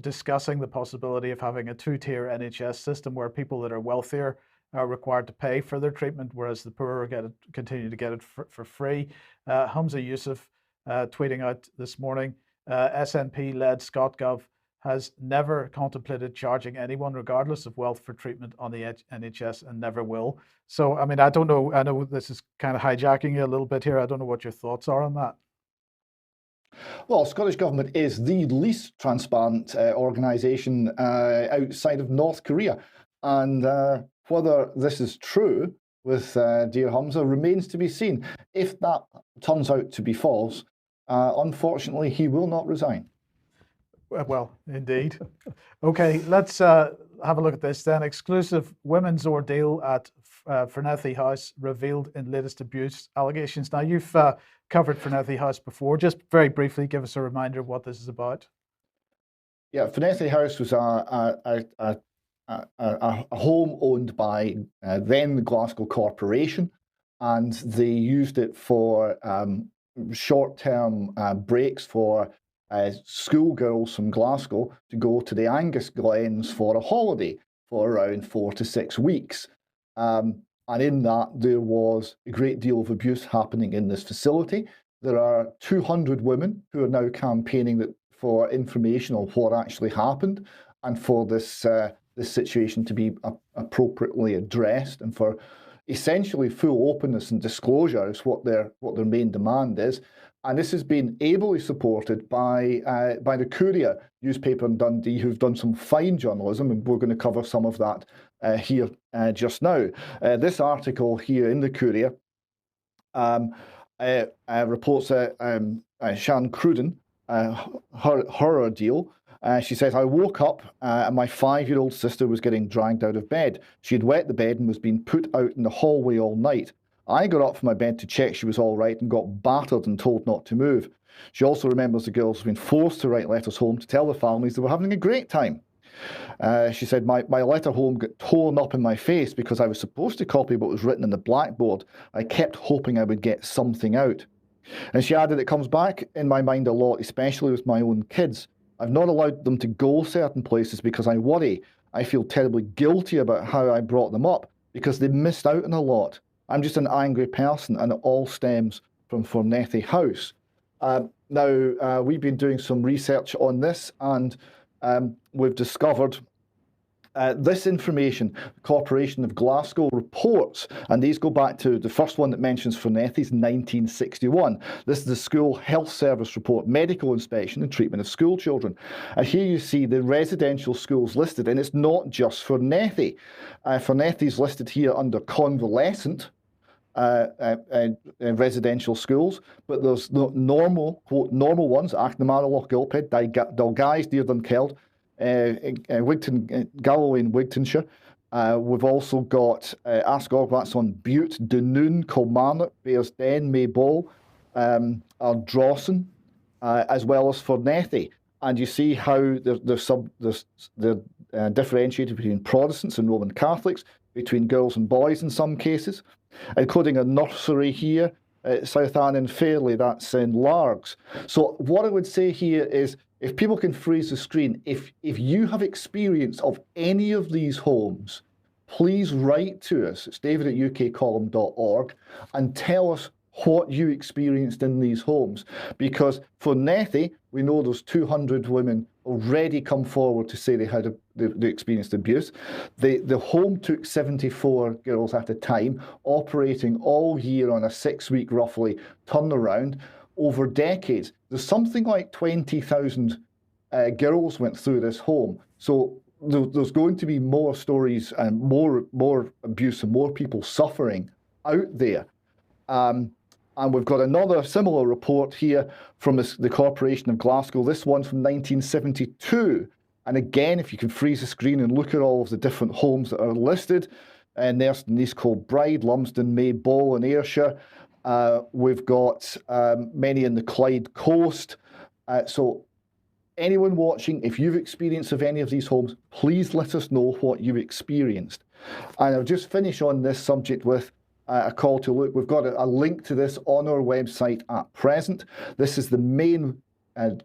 discussing the possibility of having a two-tier NHS system where people that are wealthier are required to pay for their treatment, whereas the poorer continue to get it for free. Humza Yousaf tweeting out this morning, SNP-led ScotGov has never contemplated charging anyone, regardless of wealth, for treatment on the NHS and never will. So, I mean, I don't know. I know this is kind of hijacking you a little bit here. I don't know what your thoughts are on that. Well, Scottish Government is the least transparent organisation outside of North Korea. And whether this is true with dear Humza remains to be seen. If that turns out to be false, unfortunately, he will not resign. Well, indeed. Okay, let's have a look at this then. Exclusive women's ordeal at Fernethy House revealed in latest abuse allegations. Now, you've covered Fernethy House before. Just very briefly, give us a reminder of what this is about. Yeah, Fernethy House was a home owned by then the Glasgow Corporation, and they used it for short-term breaks for schoolgirls from Glasgow to go to the Angus Glens for a holiday for around 4 to 6 weeks. And in that, there was a great deal of abuse happening in this facility. There are 200 women who are now campaigning for information on what actually happened and for this situation to be appropriately addressed, and for essentially full openness and disclosure is what their main demand is. And this has been ably supported by the Courier newspaper in Dundee, who've done some fine journalism, and we're going to cover some of that here just now. This article here in the Courier reports Shan Cruden, her ordeal. She says, I woke up and my 5-year-old sister was getting dragged out of bed. She had wet the bed and was being put out in the hallway all night. I got up from my bed to check she was all right and got battered and told not to move. She also remembers the girls being forced to write letters home to tell the families they were having a great time. She said, my letter home got torn up in my face because I was supposed to copy what was written on the blackboard. I kept hoping I would get something out. And she added, it comes back in my mind a lot, especially with my own kids. I've not allowed them to go certain places because I worry. I feel terribly guilty about how I brought them up because they missed out on a lot. I'm just an angry person, and it all stems from Fornethi House. Now, we've been doing some research on this, and we've discovered this information. The Corporation of Glasgow reports, and these go back to the first one that mentions Fornethi's 1961. This is the School Health Service report, medical inspection and treatment of school children. And here you see the residential schools listed, and it's not just Fornethi. Fornethi's listed here under convalescent residential schools, but there's the normal, quote, normal ones, Achnamara, Lochgilphead, Dalguise, Dear Dunkeld, Wigton, Galloway in Wigtonshire. We've also got Asgore, that's on Bute, Dunoon, Kilmarnock, Bearsden, Maybole, Ardrossan, as well as Fornethi. And you see how they're differentiated between Protestants and Roman Catholics, between girls and boys in some cases, including a nursery here at South Anne and Fairley, that's in Largs. So what I would say here is, if people can freeze the screen, if you have experience of any of these homes, please write to us. It's david@ukcolumn.org and tell us what you experienced in these homes. Because for Nethe, we know there's 200 women already come forward to say they had they experienced abuse. The home took 74 girls at a time, operating all year on a 6-week roughly turnaround over decades. There's something like 20,000 girls went through this home. So there's going to be more stories and more abuse and more people suffering out there. And we've got another similar report here from the Corporation of Glasgow, this one from 1972. And again, if you can freeze the screen and look at all of the different homes that are listed, Nerston, East Kilbride, Lumsden, Maybole and Ayrshire. We've got many in the Clyde Coast. So anyone watching, if you've experienced of any of these homes, please let us know what you've experienced. And I'll just finish on this subject with a call to look. We've got a link to this on our website at present. This is the main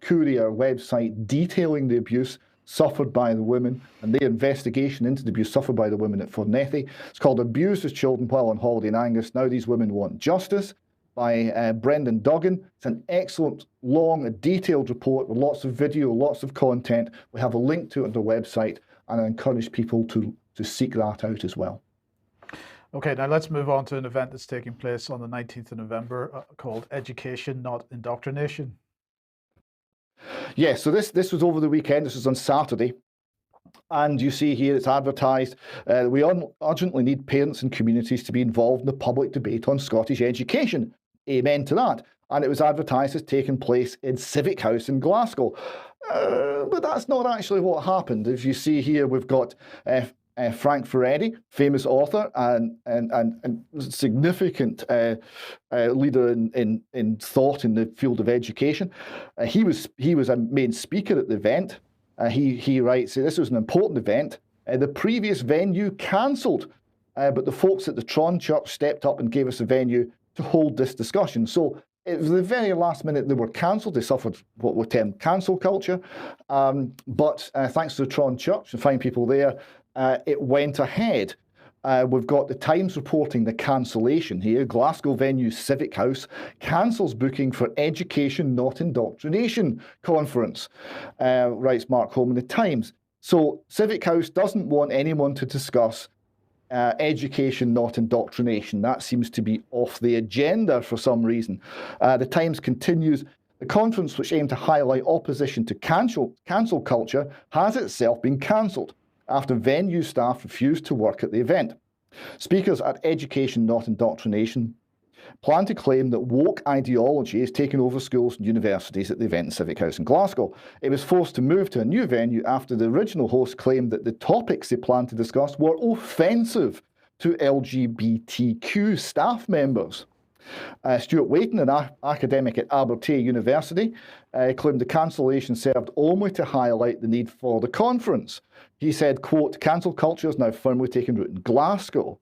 Courier website detailing the abuse suffered by the women and the investigation into the abuse suffered by the women at Fornethi. It's called Abused as Children While on Holiday in Angus. Now These Women Want Justice by Brendan Duggan. It's an excellent, long, detailed report with lots of video, lots of content. We have a link to it on the website, and I encourage people to seek that out as well. Okay, now let's move on to an event that's taking place on the 19th of November called Education, Not Indoctrination. Yes, so this was over the weekend. This was on Saturday. And you see here it's advertised, we urgently need parents and communities to be involved in the public debate on Scottish education. Amen to that. And it was advertised as taking place in Civic House in Glasgow. But that's not actually what happened. As you see here, we've got Frank Furedi, famous author and significant leader in thought in the field of education. He was a main speaker at the event. He writes, this was an important event. The previous venue cancelled, but the folks at the Tron Church stepped up and gave us a venue to hold this discussion. So it was the very last minute they were cancelled. They suffered what we term cancel culture. But thanks to the Tron Church and fine people there, it went ahead. We've got the Times reporting the cancellation here. Glasgow venue Civic House cancels booking for Education Not Indoctrination conference, writes Mark Holm in the Times. So Civic House doesn't want anyone to discuss education, not indoctrination. That seems to be off the agenda for some reason. The Times continues, the conference, which aimed to highlight opposition to cancel culture, has itself been cancelled after venue staff refused to work at the event. Speakers at Education Not Indoctrination plan to claim that woke ideology is taking over schools and universities at the event in Civic House in Glasgow. It was forced to move to a new venue after the original host claimed that the topics they planned to discuss were offensive to LGBTQ staff members. Stuart Waiton, an academic at Abertay University, claimed the cancellation served only to highlight the need for the conference. He said, quote, "Cancel culture is now firmly taking root in Glasgow."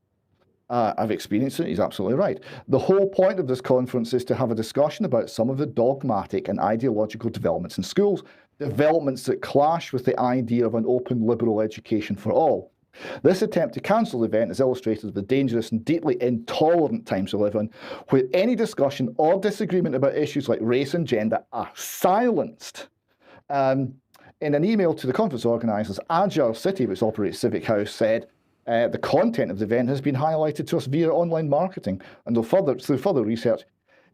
I've experienced it, he's absolutely right. The whole point of this conference is to have a discussion about some of the dogmatic and ideological developments in schools, developments that clash with the idea of an open liberal education for all. This attempt to cancel the event is illustrated of the dangerous and deeply intolerant times we live in, where any discussion or disagreement about issues like race and gender are silenced. In an email to the conference organisers, Agile City, which operates Civic House, said, the content of the event has been highlighted to us via online marketing and through further research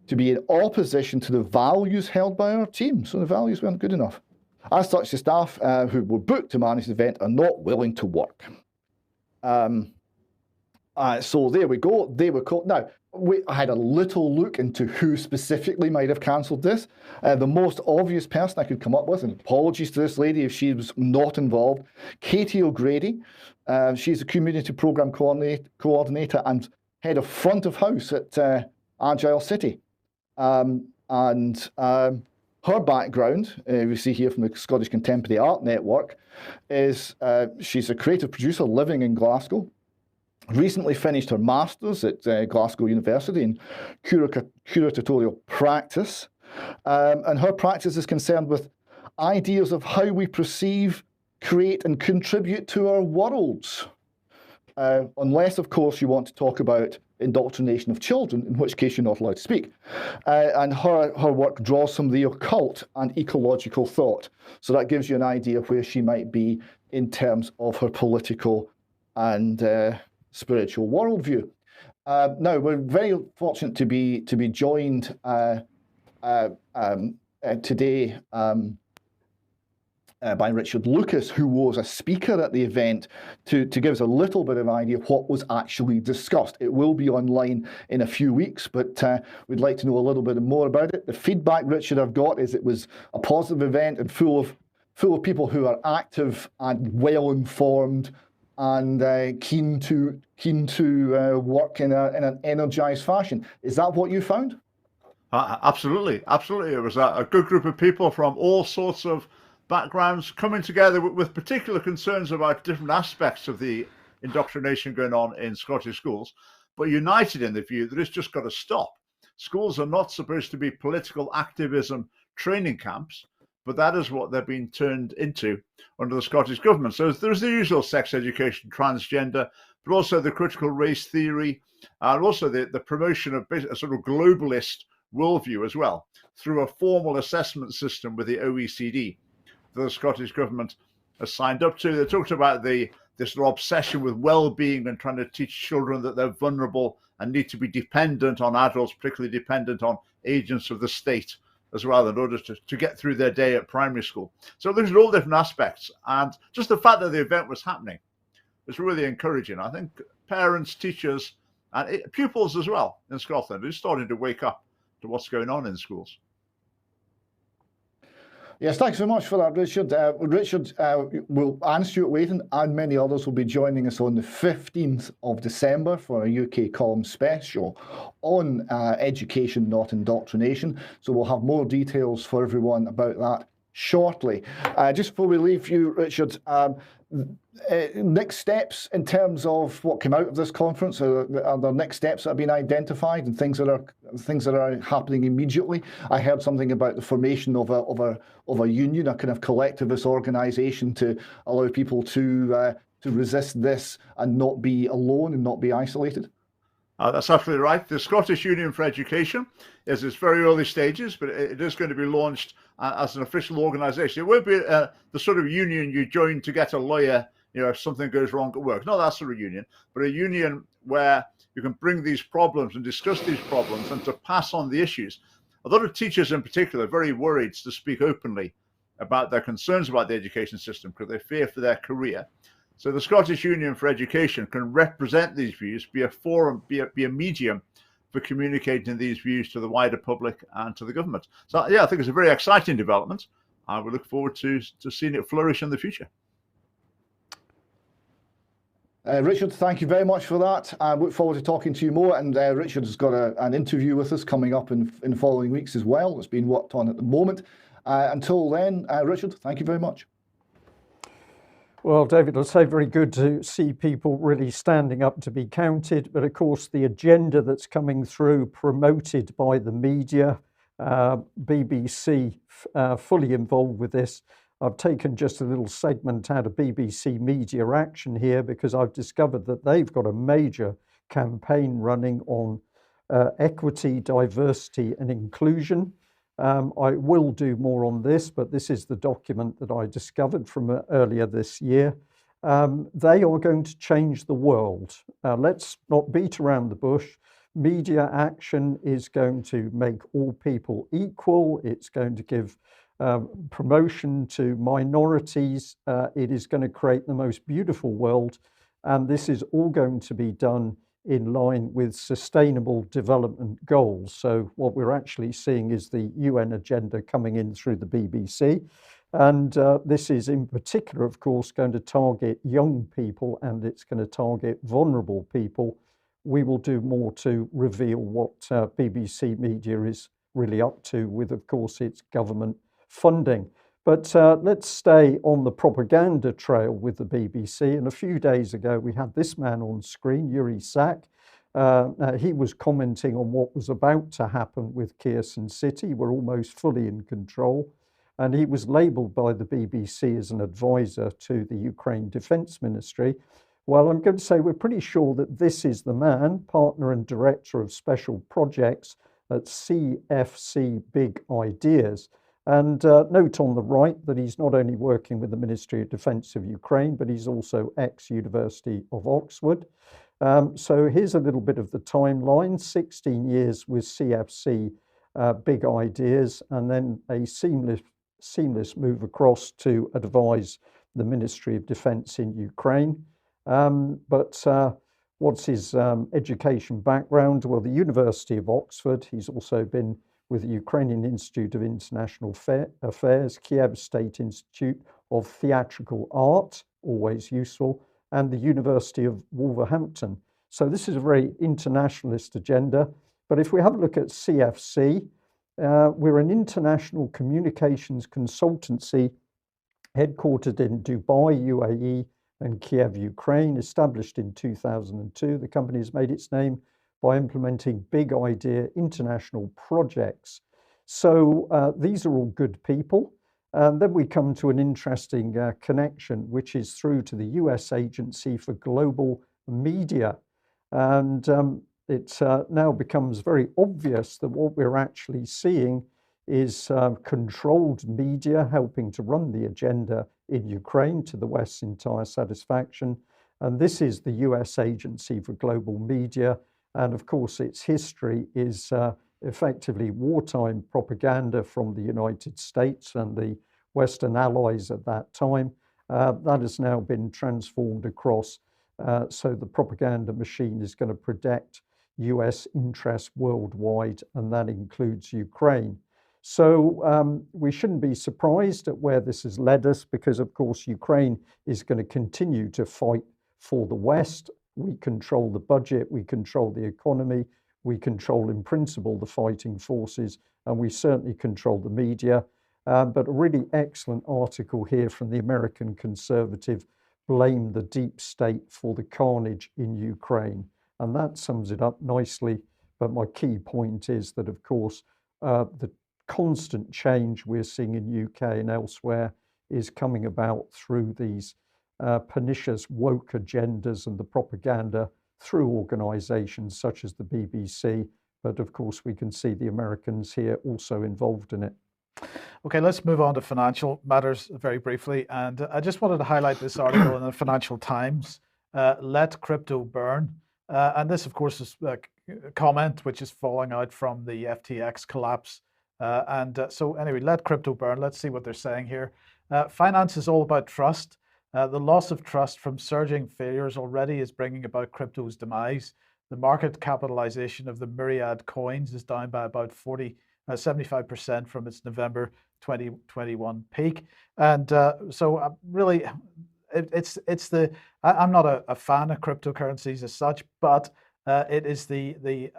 to be in opposition to the values held by our team. So the values weren't good enough. As such, the staff who were booked to manage the event are not willing to work. So there we go. They were called. Now, I had a little look into who specifically might have cancelled this. The most obvious person I could come up with, and apologies to this lady if she was not involved, Katie O'Grady. She's a community programme coordinator and head of front of house at Agile City. Her background, we see here from the Scottish Contemporary Art Network, is she's a creative producer living in Glasgow. Recently finished her master's at Glasgow University in curatorial practice. And her practice is concerned with ideas of how we perceive, create and contribute to our worlds. Unless, of course, you want to talk about indoctrination of children, in which case you're not allowed to speak. And her work draws from the occult and ecological thought. So that gives you an idea of where she might be in terms of her political and spiritual worldview. Now, we're very fortunate to be joined today by Richard Lucas, who was a speaker at the event, to give us a little bit of an idea of what was actually discussed. It will be online in a few weeks, but we'd like to know a little bit more about it. The feedback, Richard, I've got is it was a positive event and full of people who are active and well informed and keen to work in an energized fashion. Is that what you found? Absolutely. It was a good group of people from all sorts of backgrounds coming together with particular concerns about different aspects of the indoctrination going on in Scottish schools, but united in the view that it's just got to stop. Schools are not supposed to be political activism training camps, but that is what they're being turned into under the Scottish government. So there's the usual sex education, transgender, but also the critical race theory, and also the promotion of a sort of globalist worldview as well, through a formal assessment system with the OECD that the Scottish government has signed up to. They talked about this sort of obsession with well-being and trying to teach children that they're vulnerable and need to be dependent on adults, particularly dependent on agents of the state as well, in order to get through their day at primary school. So there's all different aspects, and just the fact that the event was happening was really encouraging. I think parents, teachers, and pupils as well in Scotland are starting to wake up to what's going on in schools. Yes, thanks very much for that, Richard. Richard and Stuart Waiton and many others will be joining us on the 15th of December for a UK column special on education, not indoctrination. So we'll have more details for everyone about that shortly. Just before we leave you, Richard, next steps in terms of what came out of this conference? Are there next steps that have been identified and things that are happening immediately? I heard something about the formation of a union, a kind of collectivist organisation to allow people to resist this and not be alone and not be isolated. That's absolutely right. The Scottish Union for Education is its very early stages, but it is going to be launched as an official organisation. It won't be the sort of union you join to get a lawyer, if something goes wrong at work. Not that sort of union, but a union where you can bring these problems and discuss these problems and to pass on the issues. A lot of teachers in particular are very worried to speak openly about their concerns about the education system because they fear for their career. So the Scottish Union for Education can represent these views, be a forum, be a medium for communicating these views to the wider public and to the government. So yeah, I think it's a very exciting development. We look forward to seeing it flourish in the future. Richard, thank you very much for that. I look forward to talking to you more. And Richard has got an interview with us coming up in the following weeks as well. It's being worked on at the moment. Until then, Richard, thank you very much. Well, David, I'll say very good to see people really standing up to be counted. But of course, the agenda that's coming through, promoted by the media, BBC fully involved with this. I've taken just a little segment out of BBC Media Action here because I've discovered that they've got a major campaign running on equity, diversity and inclusion. I will do more on this, but this is the document that I discovered from earlier this year. They are going to change the world. Let's not beat around the bush. Media Action is going to make all people equal. It's going to give promotion to minorities. It is going to create the most beautiful world. And this is all going to be done in line with sustainable development goals. So what we're actually seeing is the UN agenda coming in through the BBC. And this is in particular, of course, going to target young people, and it's going to target vulnerable people. We will do more to reveal what BBC Media is really up to with, of course, its government funding. But let's stay on the propaganda trail with the BBC. And a few days ago, we had this man on screen, Gerrish. He was commenting on what was about to happen with Kherson City. We're almost fully in control. And he was labelled by the BBC as an advisor to the Ukraine Defence Ministry. Well, I'm going to say we're pretty sure that this is the man, partner and director of special projects at CFC Big Ideas. And note on the right that he's not only working with the Ministry of Defence of Ukraine, but he's also ex-University of Oxford. So here's a little bit of the timeline: 16 years with CFC Big Ideas, and then a seamless move across to advise the Ministry of Defence in Ukraine. But what's his education background? Well, the University of Oxford. He's also been with the Ukrainian Institute of International Affairs, Kiev State Institute of Theatrical Art, always useful, and the University of Wolverhampton. So this is a very internationalist agenda. But if we have a look at CFC, we're an international communications consultancy headquartered in Dubai, UAE, and Kiev, Ukraine, established in 2002. The company has made its name by implementing big idea international projects. So these are all good people. And then we come to an interesting connection, which is through to the US Agency for Global Media. And it now becomes very obvious that what we're actually seeing is controlled media helping to run the agenda in Ukraine to the West's entire satisfaction. And this is the US Agency for Global Media. And of course, its history is effectively wartime propaganda from the United States and the Western allies at that time. That has now been transformed across. So the propaganda machine is going to protect US interests worldwide, and that includes Ukraine. So we shouldn't be surprised at where this has led us, because of course Ukraine is going to continue to fight for the West. We control the budget, we control the economy, we control in principle the fighting forces, and we certainly control the media. But a really excellent article here from the American Conservative, Blame the Deep State for the Carnage in Ukraine. And that sums it up nicely. But my key point is that, of course, the constant change we're seeing in UK and elsewhere is coming about through these pernicious woke agendas and the propaganda through organisations such as the BBC. But of course, we can see the Americans here also involved in it. Okay, let's move on to financial matters very briefly. And I just wanted to highlight this article in the Financial Times, Let Crypto Burn. And this, of course, is a comment which is falling out from the FTX collapse. So anyway, let crypto burn. Let's see what they're saying here. Finance is all about trust. The loss of trust from surging failures already is bringing about crypto's demise. The market capitalization of the myriad coins is down by about 75% from its November 2021 peak. And so really, I'm not a fan of cryptocurrencies as such, but it is the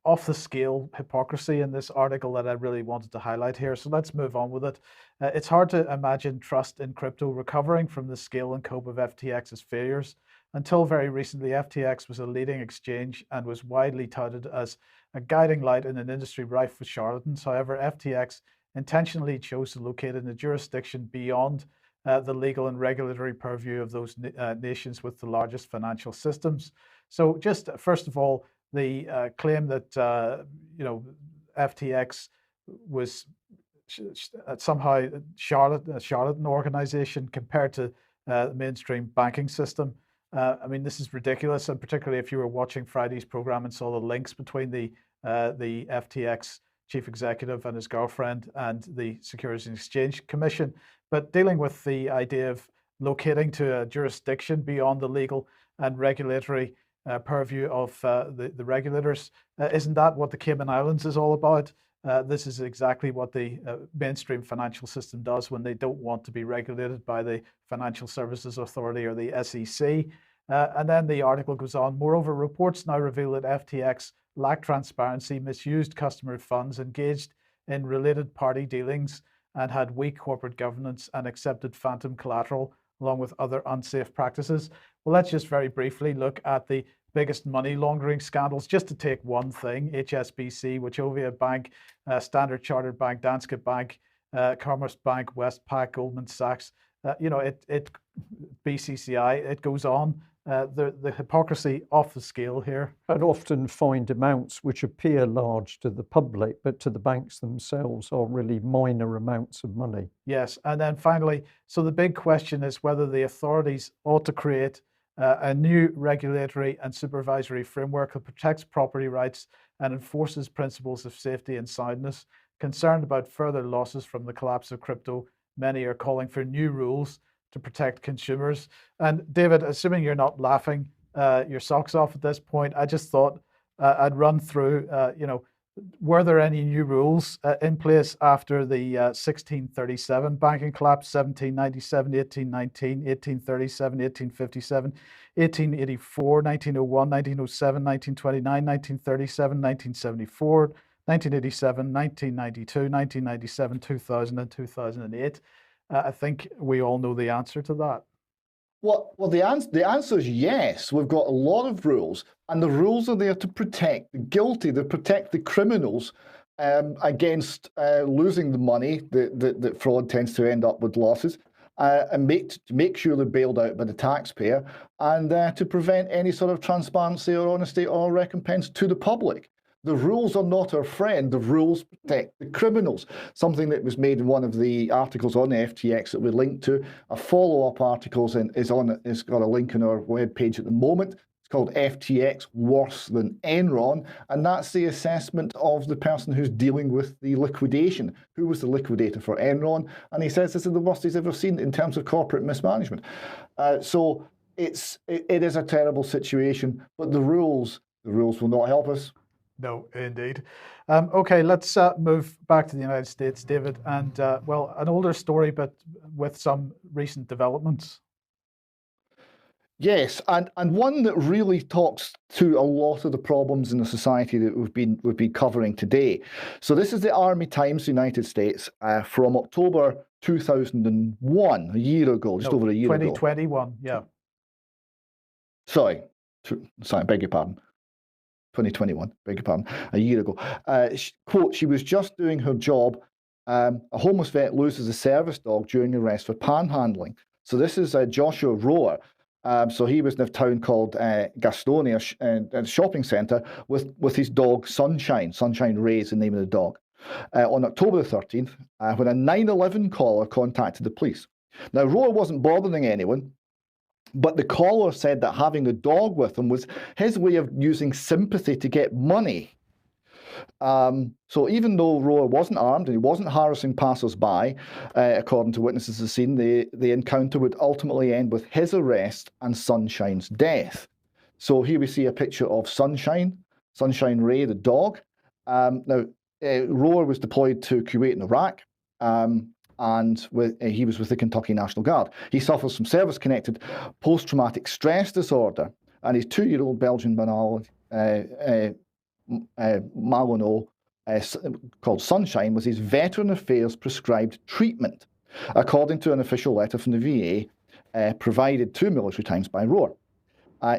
off the scale hypocrisy in this article that I really wanted to highlight here. So let's move on with it. It's hard to imagine trust in crypto recovering from the scale and scope of FTX's failures. Until very recently, FTX was a leading exchange and was widely touted as a guiding light in an industry rife with charlatans. However, FTX intentionally chose to locate in a jurisdiction beyond the legal and regulatory purview of those nations with the largest financial systems. So just first of all, the claim that FTX was somehow a charlatan organization compared to the mainstream banking system. I mean, this is ridiculous, and particularly if you were watching Friday's program and saw the links between the FTX chief executive and his girlfriend and the Securities and Exchange Commission. But dealing with the idea of locating to a jurisdiction beyond the legal and regulatory purview of the regulators, isn't that what the Cayman Islands is all about? This is exactly what the mainstream financial system does when they don't want to be regulated by the Financial Services Authority or the SEC. And then the article goes on. Moreover, reports now reveal that FTX lacked transparency, misused customer funds, engaged in related party dealings, and had weak corporate governance and accepted phantom collateral along with other unsafe practices. Well, let's just very briefly look at the biggest money laundering scandals, just to take one thing: HSBC, Wachovia Bank, Standard Chartered Bank, Danske Bank, Commerce Bank, Westpac, Goldman Sachs, BCCI, it goes on. The hypocrisy off the scale here. And often find amounts which appear large to the public, but to the banks themselves are really minor amounts of money. Yes, and then finally, so the big question is whether the authorities ought to create a new regulatory and supervisory framework that protects property rights and enforces principles of safety and soundness. Concerned about further losses from the collapse of crypto, many are calling for new rules to protect consumers. And David, assuming you're not laughing your socks off at this point, I just thought I'd run through, were there any new rules in place after the 1637 banking collapse, 1797, 1819, 1837, 1857, 1884, 1901, 1907, 1929, 1937, 1974, 1987, 1992, 1997, 2000, and 2008? I think we all know the answer to that. Well, the answer is yes. We've got a lot of rules, and the rules are there to protect the guilty, to protect the criminals against losing the money that fraud tends to end up with losses, and to make sure they're bailed out by the taxpayer, and to prevent any sort of transparency or honesty or recompense to the public. The rules are not our friend. The rules protect the criminals. Something that was made in one of the articles on FTX that we linked to. A follow-up article it's got a link on our webpage at the moment. It's called FTX Worse Than Enron, and that's the assessment of the person who's dealing with the liquidation. Who was the liquidator for Enron? And he says this is the worst he's ever seen in terms of corporate mismanagement. So it is a terrible situation, but the rules will not help us. No, indeed. Okay, let's move back to the United States, David, and an older story, but with some recent developments. Yes, and one that really talks to a lot of the problems in the society that we've been covering today. So this is the Army Times, United States, from October 2001, a year ago, over a year 2021, ago. 2021, yeah. Sorry, beg your pardon. 2021, beg your pardon, a year ago. Quote, she was just doing her job. A homeless vet loses a service dog during arrest for panhandling. So this is Joshua Rohr. So he was in a town called Gastonia, a shopping centre, with his dog Sunshine. Sunshine Ray is the name of the dog. On October the 13th, when a 911 caller contacted the police. Now, Rohr wasn't bothering anyone, but the caller said that having the dog with him was his way of using sympathy to get money. So even though Rohr wasn't armed and he wasn't harassing passers-by, according to witnesses at the scene, the encounter would ultimately end with his arrest and Sunshine's death. So here we see a picture of Sunshine Ray, the dog. Now, Rohr was deployed to Kuwait and Iraq, and he was with the Kentucky National Guard. He suffers from service-connected post-traumatic stress disorder, and his 2-year-old Belgian Malinois, called Sunshine, was his Veteran Affairs prescribed treatment, according to an official letter from the VA provided to Military Times by Rohr.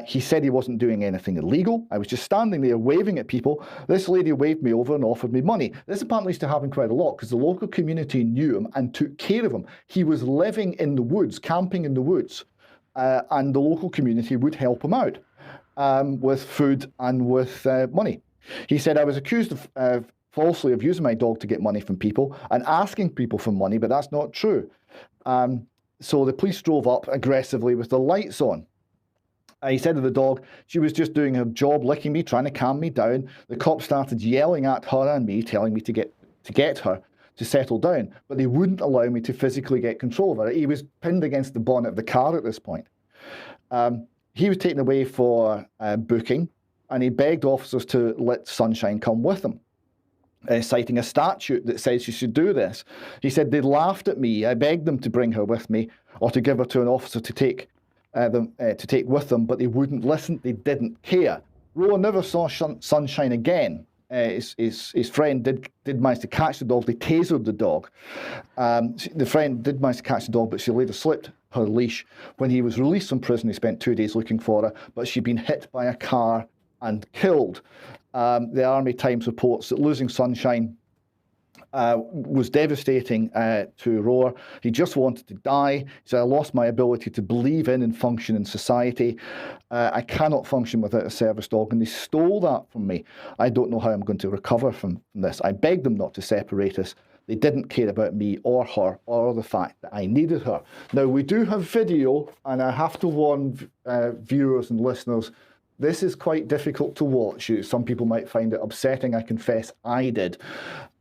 He said he wasn't doing anything illegal. I was just standing there waving at people. This lady waved me over and offered me money. This apparently used to happen quite a lot because the local community knew him and took care of him. He was living in the woods, camping in the woods, and the local community would help him out with food and with money. He said, I was accused of falsely of using my dog to get money from people and asking people for money, but that's not true. So the police drove up aggressively with the lights on. He said to the dog, she was just doing her job, licking me, trying to calm me down. The cops started yelling at her and me, telling me to get her to settle down, but they wouldn't allow me to physically get control of her. He was pinned against the bonnet of the car at this point. He was taken away for booking, and he begged officers to let Sunshine come with him, citing a statute that says she should do this. He said they laughed at me. I begged them to bring her with me or to give her to an officer to take with them, but they wouldn't listen. They didn't care. Rohr never saw Sunshine again. His friend did manage to catch the dog. They tasered the dog. The friend did manage to catch the dog, but she later slipped her leash. When he was released from prison, he spent 2 days looking for her, but she'd been hit by a car and killed. The Army Times reports that losing Sunshine was devastating to Rohr. He just wanted to die. He said, I lost my ability to believe in and function in society. I cannot function without a service dog, and they stole that from me. I don't know how I'm going to recover from this. I begged them not to separate us. They didn't care about me or her or the fact that I needed her. Now, we do have video, and I have to warn viewers and listeners, this is quite difficult to watch. Some people might find it upsetting. I confess I did.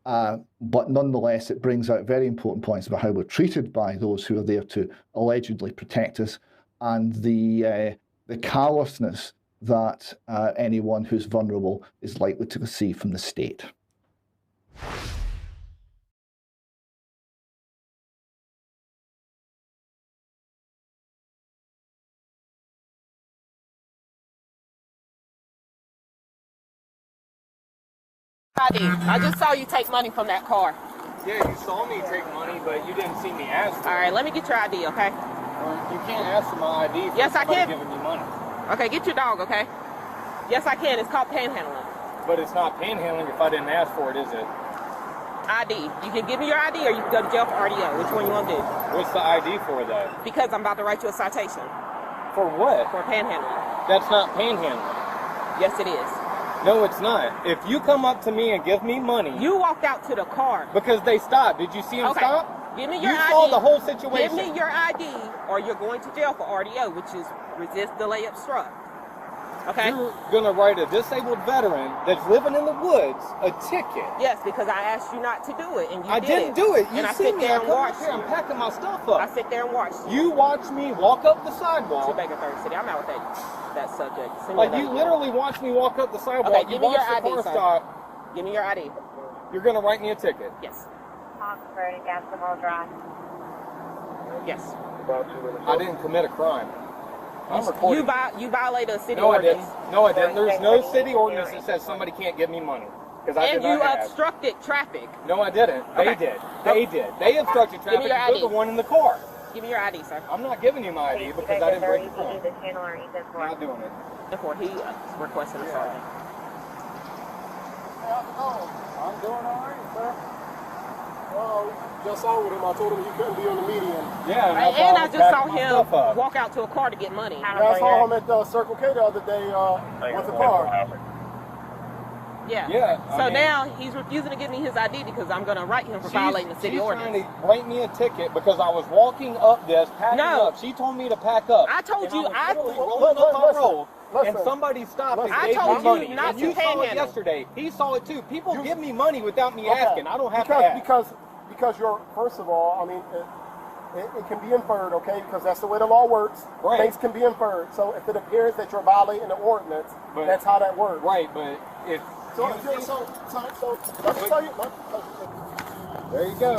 But nonetheless, it brings out very important points about how we're treated by those who are there to allegedly protect us, and the callousness that anyone who's vulnerable is likely to receive from the state. I just saw you take money from that car. Yeah, you saw me take money, but you didn't see me ask for it. All right, let me get your ID, okay? You can't ask for my ID for yes, I can. giving me money. Okay, get your dog, okay? Yes, I can. It's called panhandling. But it's not panhandling if I didn't ask for it, is it? ID. You can give me your ID or you can go to jail for RDO. Which one you want to do? What's the ID for, though? Because I'm about to write you a citation. For what? For panhandling. That's not panhandling. Yes, it is. No, it's not. If you come up to me and give me money... You walked out to the car. Because they stopped. Did you see them stop? Give me your ID. You saw the whole situation. Give me your ID or you're going to jail for RDO, which is resist, delay, obstruct. Okay? You're going to write a disabled veteran that's living in the woods a ticket. Yes, because I asked you not to do it, and you did it. I didn't do it. You and see me. There and watched here. I'm packing my stuff up. I sit there and watch you. You watch me walk up the sidewalk. You're back in Third City. I'm out with that subject. Like, you literally watch me walk up the sidewalk. Okay, give me your ID, sir. Stop. Give me your ID. You're going to write me a ticket? Yes. Oxford and Gaskell Drive. Yes. I didn't commit a crime. You violated a city I ordinance. didn't. No, I didn't. There's no city ordinance that says somebody can't give me money. And you obstructed traffic. No, I didn't. They did. They did. They obstructed traffic. You're the one in the car. Give me your ID, sir. I'm not giving you my ID because I didn't break the law. I'm not doing it. Therefore, he requested a sergeant. I'm doing all right, sir. Just saw with him. I told him he couldn't be on the median. Yeah, and I just saw him walk out to a car to get money. Yeah, I saw him at the Circle K the other day with the car. Yeah. So now he's refusing to give me his ID because I'm going to write him for violating the city ordinance. She's trying to write me a ticket because I was walking up this, packing up. She told me to pack up. I told you. I was rolling up my road. And somebody stopped and gave me money. Not and you saw it yesterday. He saw it too. People give me money without me asking. I don't have to ask. Because you're, first of all, I mean, it can be inferred, okay? Because that's the way the law works. Right. Things can be inferred. So if it appears that you're violating the ordinance, that's how that works. Right, but if... So let me tell you... There you go.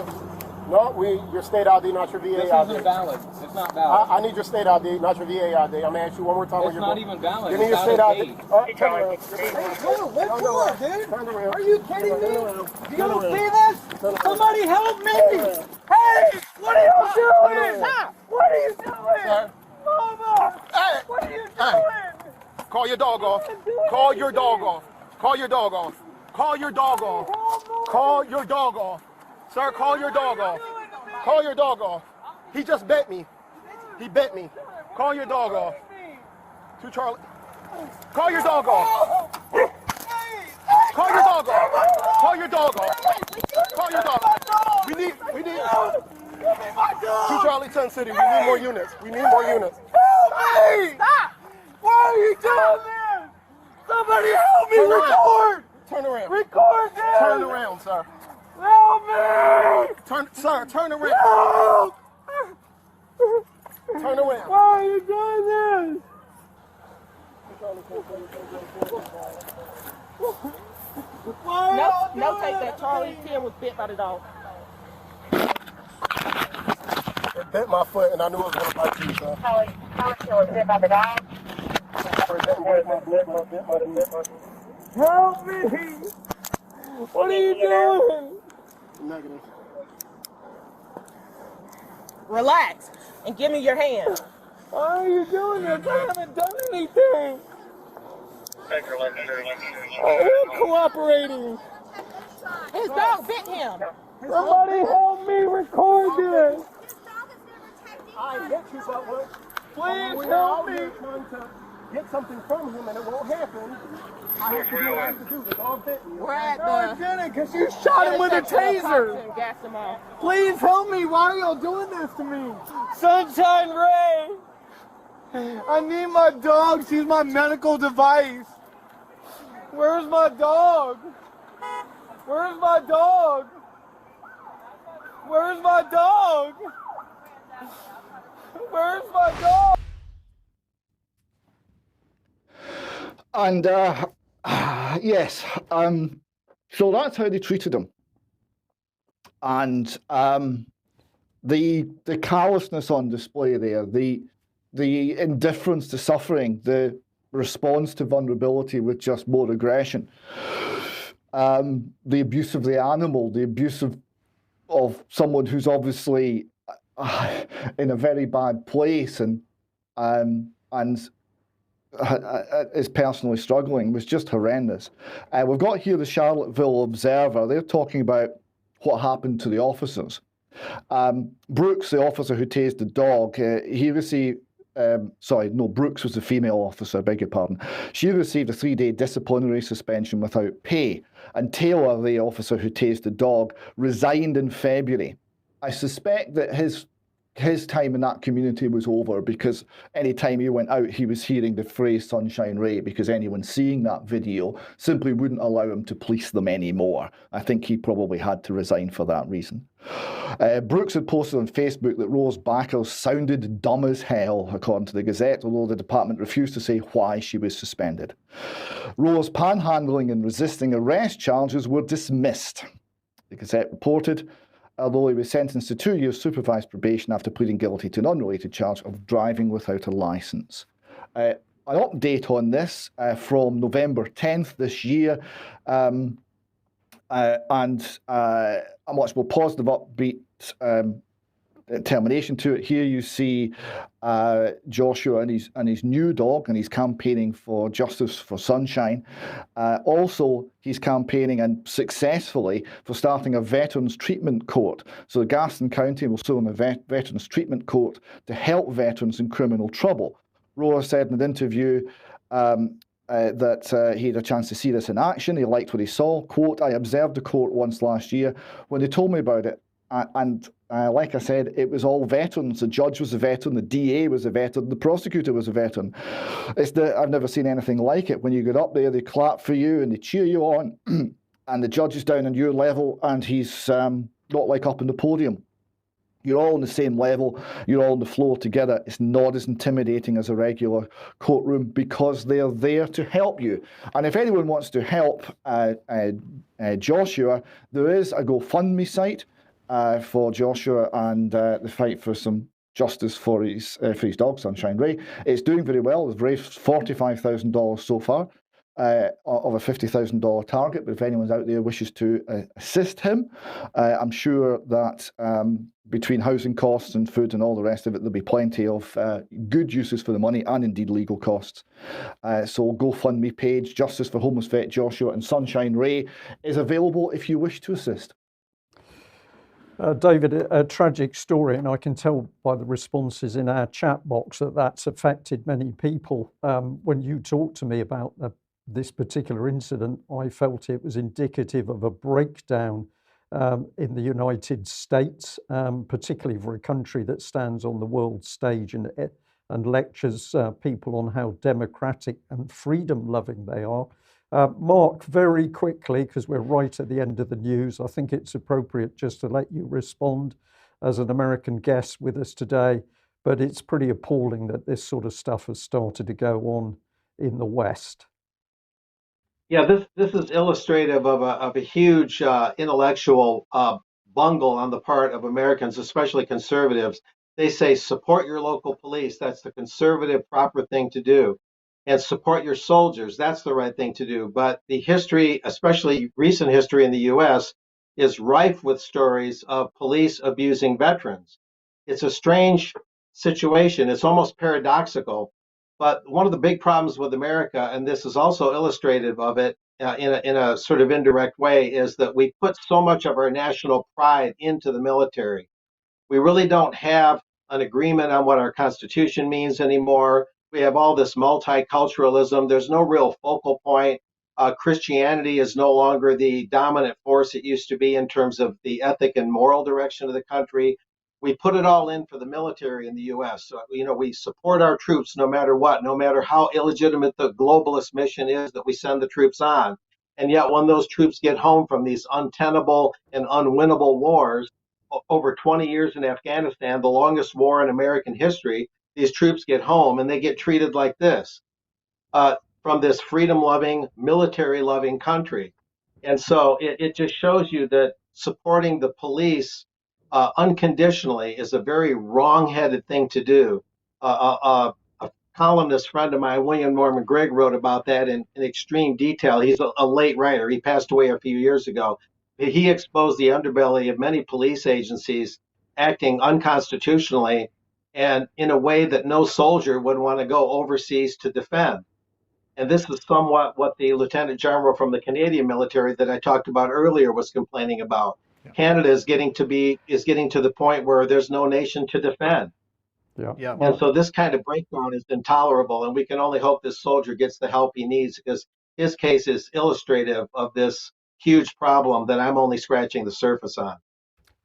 No, your state ID, not your VA This ID. isn't valid. It's not valid. I need your state ID, not your VA ID. I'm gonna ask you one more time. It's not even valid. Give me It's your state out ID. of date. All right, turn around. What's wrong, dude? Turn around. Are you kidding me? Do you around. see this? Somebody help me! Hey, what are you doing? What are you doing? Mama! Hey! What are you Hey! doing? Call your dog off. Call your dog off. Call your dog off. Call your dog off. Call your dog off. Sir, call your dog off. Call your dog off. He just bit me. He bit me. Call your dog off. To Charlie. Call your dog off. Call your dog off. Call your dog off. Call your dog off. We need. To Charlie 10 City. We need more units. We need more units. Help me! Stop! Why are you doing this? Somebody help me! Record! Turn around. Record this! Turn around, sir. Help me! Sir, turn around. Help! Turn around. Why are you doing this? No, take that. Charlie 10 was bit by the dog. It bit my foot, and I knew it was going to bite you, sir. Charlie was bit by the dog. Help me! What are you doing? Negative. Relax and give me your hand. Why are you doing this? I haven't done anything. I am cooperating. His dog bit him. Somebody help me record this. I hit you, but what? Please help me. Trying to get something from him, and it won't happen. I have to do what I have to do. The dog bit me. We're at No, I the... didn't, because you shot him with a taser. Gas him off. Please help me. Why are y'all doing this to me? Sunshine Ray. I need my dog. She's my medical device. Where's my dog? Where's my dog? Where's my dog? Where's my dog? And yes, so that's how they treated him. And the callousness on display there, the indifference to suffering, the response to vulnerability with just more aggression, the abuse of the animal, the abuse of someone who's obviously in a very bad place and is personally struggling was just horrendous. We've got here the Charlottesville Observer. They're talking about what happened to the officers. Brooks, the officer who tased the dog, he received Brooks was the female officer, beg your pardon. She received a 3-day disciplinary suspension without pay. And Taylor, the officer who tased the dog, resigned in February. I suspect that his time in that community was over because any time he went out, he was hearing the phrase Sunshine Ray, because anyone seeing that video simply wouldn't allow him to police them anymore. I think he probably had to resign for that reason. Brooks had posted on Facebook that Rose Backers sounded dumb as hell, according to the Gazette, although the department refused to say why she was suspended. Rose panhandling and resisting arrest charges were dismissed. The Gazette reported, although he was sentenced to 2 years supervised probation after pleading guilty to an unrelated charge of driving without a licence. An update on this from November 10th this year, and a much more positive, upbeat termination to it. Here you see Joshua and his new dog, and he's campaigning for justice for Sunshine. Also, he's campaigning, and successfully, for starting a veterans treatment court. So Gaston County will sue on a veterans treatment court to help veterans in criminal trouble. Roa said in an interview that he had a chance to see this in action. He liked what he saw. Quote, "I observed the court once last year when they told me about it. And like I said, it was all veterans. The judge was a veteran, the DA was a veteran, the prosecutor was a veteran. I've never seen anything like it. When you get up there, they clap for you and they cheer you on, and the judge is down on your level, and he's not like up on the podium. You're all on the same level. You're all on the floor together. It's not as intimidating as a regular courtroom because they're there to help you. And if anyone wants to help Joshua, there is a GoFundMe site. for Joshua and the fight for some justice for his dog, Sunshine Ray. It's doing very well. They've raised $45,000 so far of a $50,000 target. But if anyone's out there wishes to assist him, I'm sure that between housing costs and food and all the rest of it, there'll be plenty of good uses for the money and indeed legal costs. So GoFundMe page, Justice for Homeless Vet Joshua and Sunshine Ray, is available if you wish to assist. David, a tragic story, and I can tell by the responses in our chat box that that's affected many people. When you talked to me about this particular incident, I felt it was indicative of a breakdown in the United States, particularly for a country that stands on the world stage and lectures people on how democratic and freedom-loving they are. Mark, very quickly, because we're right at the end of the news, I think it's appropriate just to let you respond as an American guest with us today, but it's pretty appalling that this sort of stuff has started to go on in the West. Yeah, this is illustrative of a huge intellectual bungle on the part of Americans, especially conservatives. They say support your local police. That's the conservative, proper thing to do. And support your soldiers. That's the right thing to do. But the history, especially recent history in the U.S., is rife with stories of police abusing veterans. It's a strange situation. It's almost paradoxical. But one of the big problems with America, and this is also illustrative of it in a sort of indirect way, is that we put so much of our national pride into the military. We really don't have an agreement on what our Constitution means anymore. We have all this multiculturalism. There's no real focal point. Christianity is no longer the dominant force it used to be in terms of the ethic and moral direction of the country. We put it all in for the military in the U.S. So, we support our troops no matter what, no matter how illegitimate the globalist mission is that we send the troops on. And yet when those troops get home from these untenable and unwinnable wars, over 20 years in Afghanistan, the longest war in American history, these troops get home and they get treated like this from this freedom-loving, military-loving country. And so it just shows you that supporting the police unconditionally is a very wrong-headed thing to do. A columnist friend of mine, William Norman Gregg, wrote about that in extreme detail. He's a late writer. He passed away a few years ago. He exposed the underbelly of many police agencies acting unconstitutionally and in a way that no soldier would want to go overseas to defend. And this is somewhat what the Lieutenant General from the Canadian military that I talked about earlier was complaining about. Yeah. Canada is getting to the point where there's no nation to defend. Yeah. And so this kind of breakdown is intolerable, and we can only hope this soldier gets the help he needs, because his case is illustrative of this huge problem that I'm only scratching the surface on.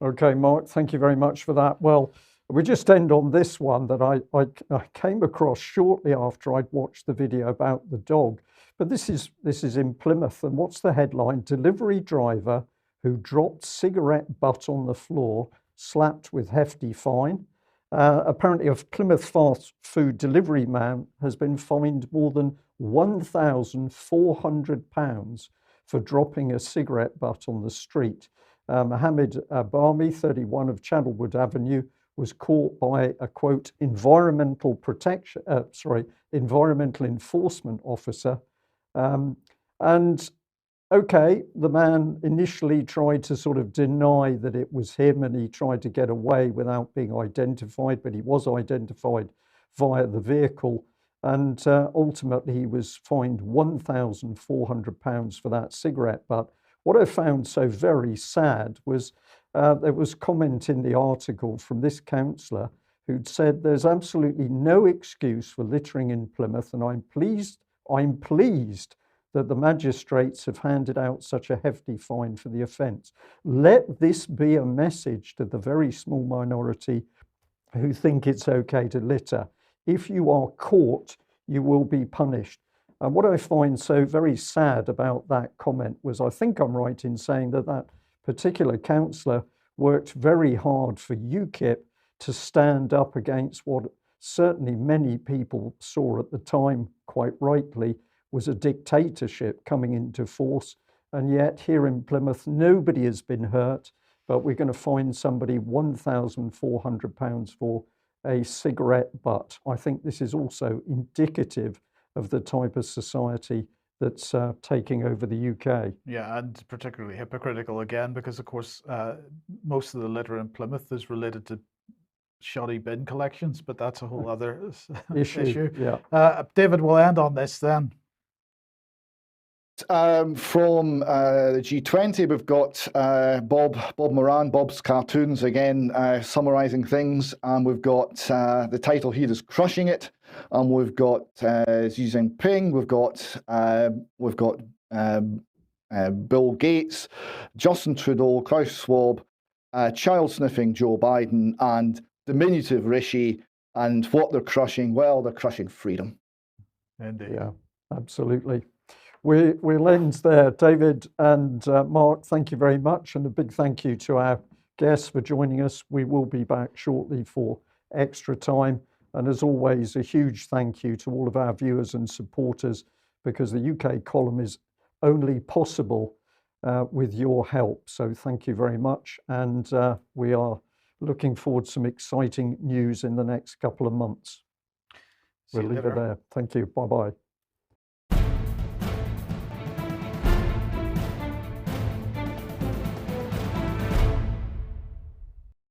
Okay, Mark, thank you very much for that. Well, we just end on this one that I came across shortly after I'd watched the video about the dog. But this is in Plymouth, and what's the headline? Delivery driver who dropped cigarette butt on the floor, slapped with hefty fine. Apparently, a Plymouth fast food delivery man has been fined more than £1,400 for dropping a cigarette butt on the street. Mohammed Abami, 31 of Channelwood Avenue, was caught by a, quote, environmental enforcement officer. And okay, the man initially tried to sort of deny that it was him, and he tried to get away without being identified, but he was identified via the vehicle. And ultimately, he was fined £1,400 for that cigarette butt. What I found so very sad was there was comment in the article from this councillor who'd said there's absolutely no excuse for littering in Plymouth, and I'm pleased that the magistrates have handed out such a hefty fine for the offence. Let this be a message to the very small minority who think it's okay to litter. If you are caught, you will be punished. And what I find so very sad about that comment was, I think I'm right in saying that that particular councillor worked very hard for UKIP to stand up against what certainly many people saw at the time, quite rightly, was a dictatorship coming into force. And yet here in Plymouth, nobody has been hurt. but we're going to fine somebody £1,400 for a cigarette butt. I think this is also indicative of the type of society that's taking over the UK. Yeah, and particularly hypocritical again, because of course most of the litter in Plymouth is related to shoddy bin collections, but that's a whole other issue. Yeah. David, we'll end on this then. From the G20, we've got Bob Moran, Bob's Cartoons, again summarising things, and we've got the title here is Crushing It, and we've got Xi Jinping, we've got Bill Gates, Justin Trudeau, Klaus Schwab, child sniffing Joe Biden, and diminutive Rishi, and what they're crushing, well, they're crushing freedom. Indeed. Yeah, absolutely. We'll end there. David and Mark, thank you very much, and a big thank you to our guests for joining us. We will be back shortly for Extra Time, and as always, a huge thank you to all of our viewers and supporters, because the UK column is only possible with your help. So thank you very much, and we are looking forward to some exciting news in the next couple of months. We'll leave it there. Thank you. Bye-bye.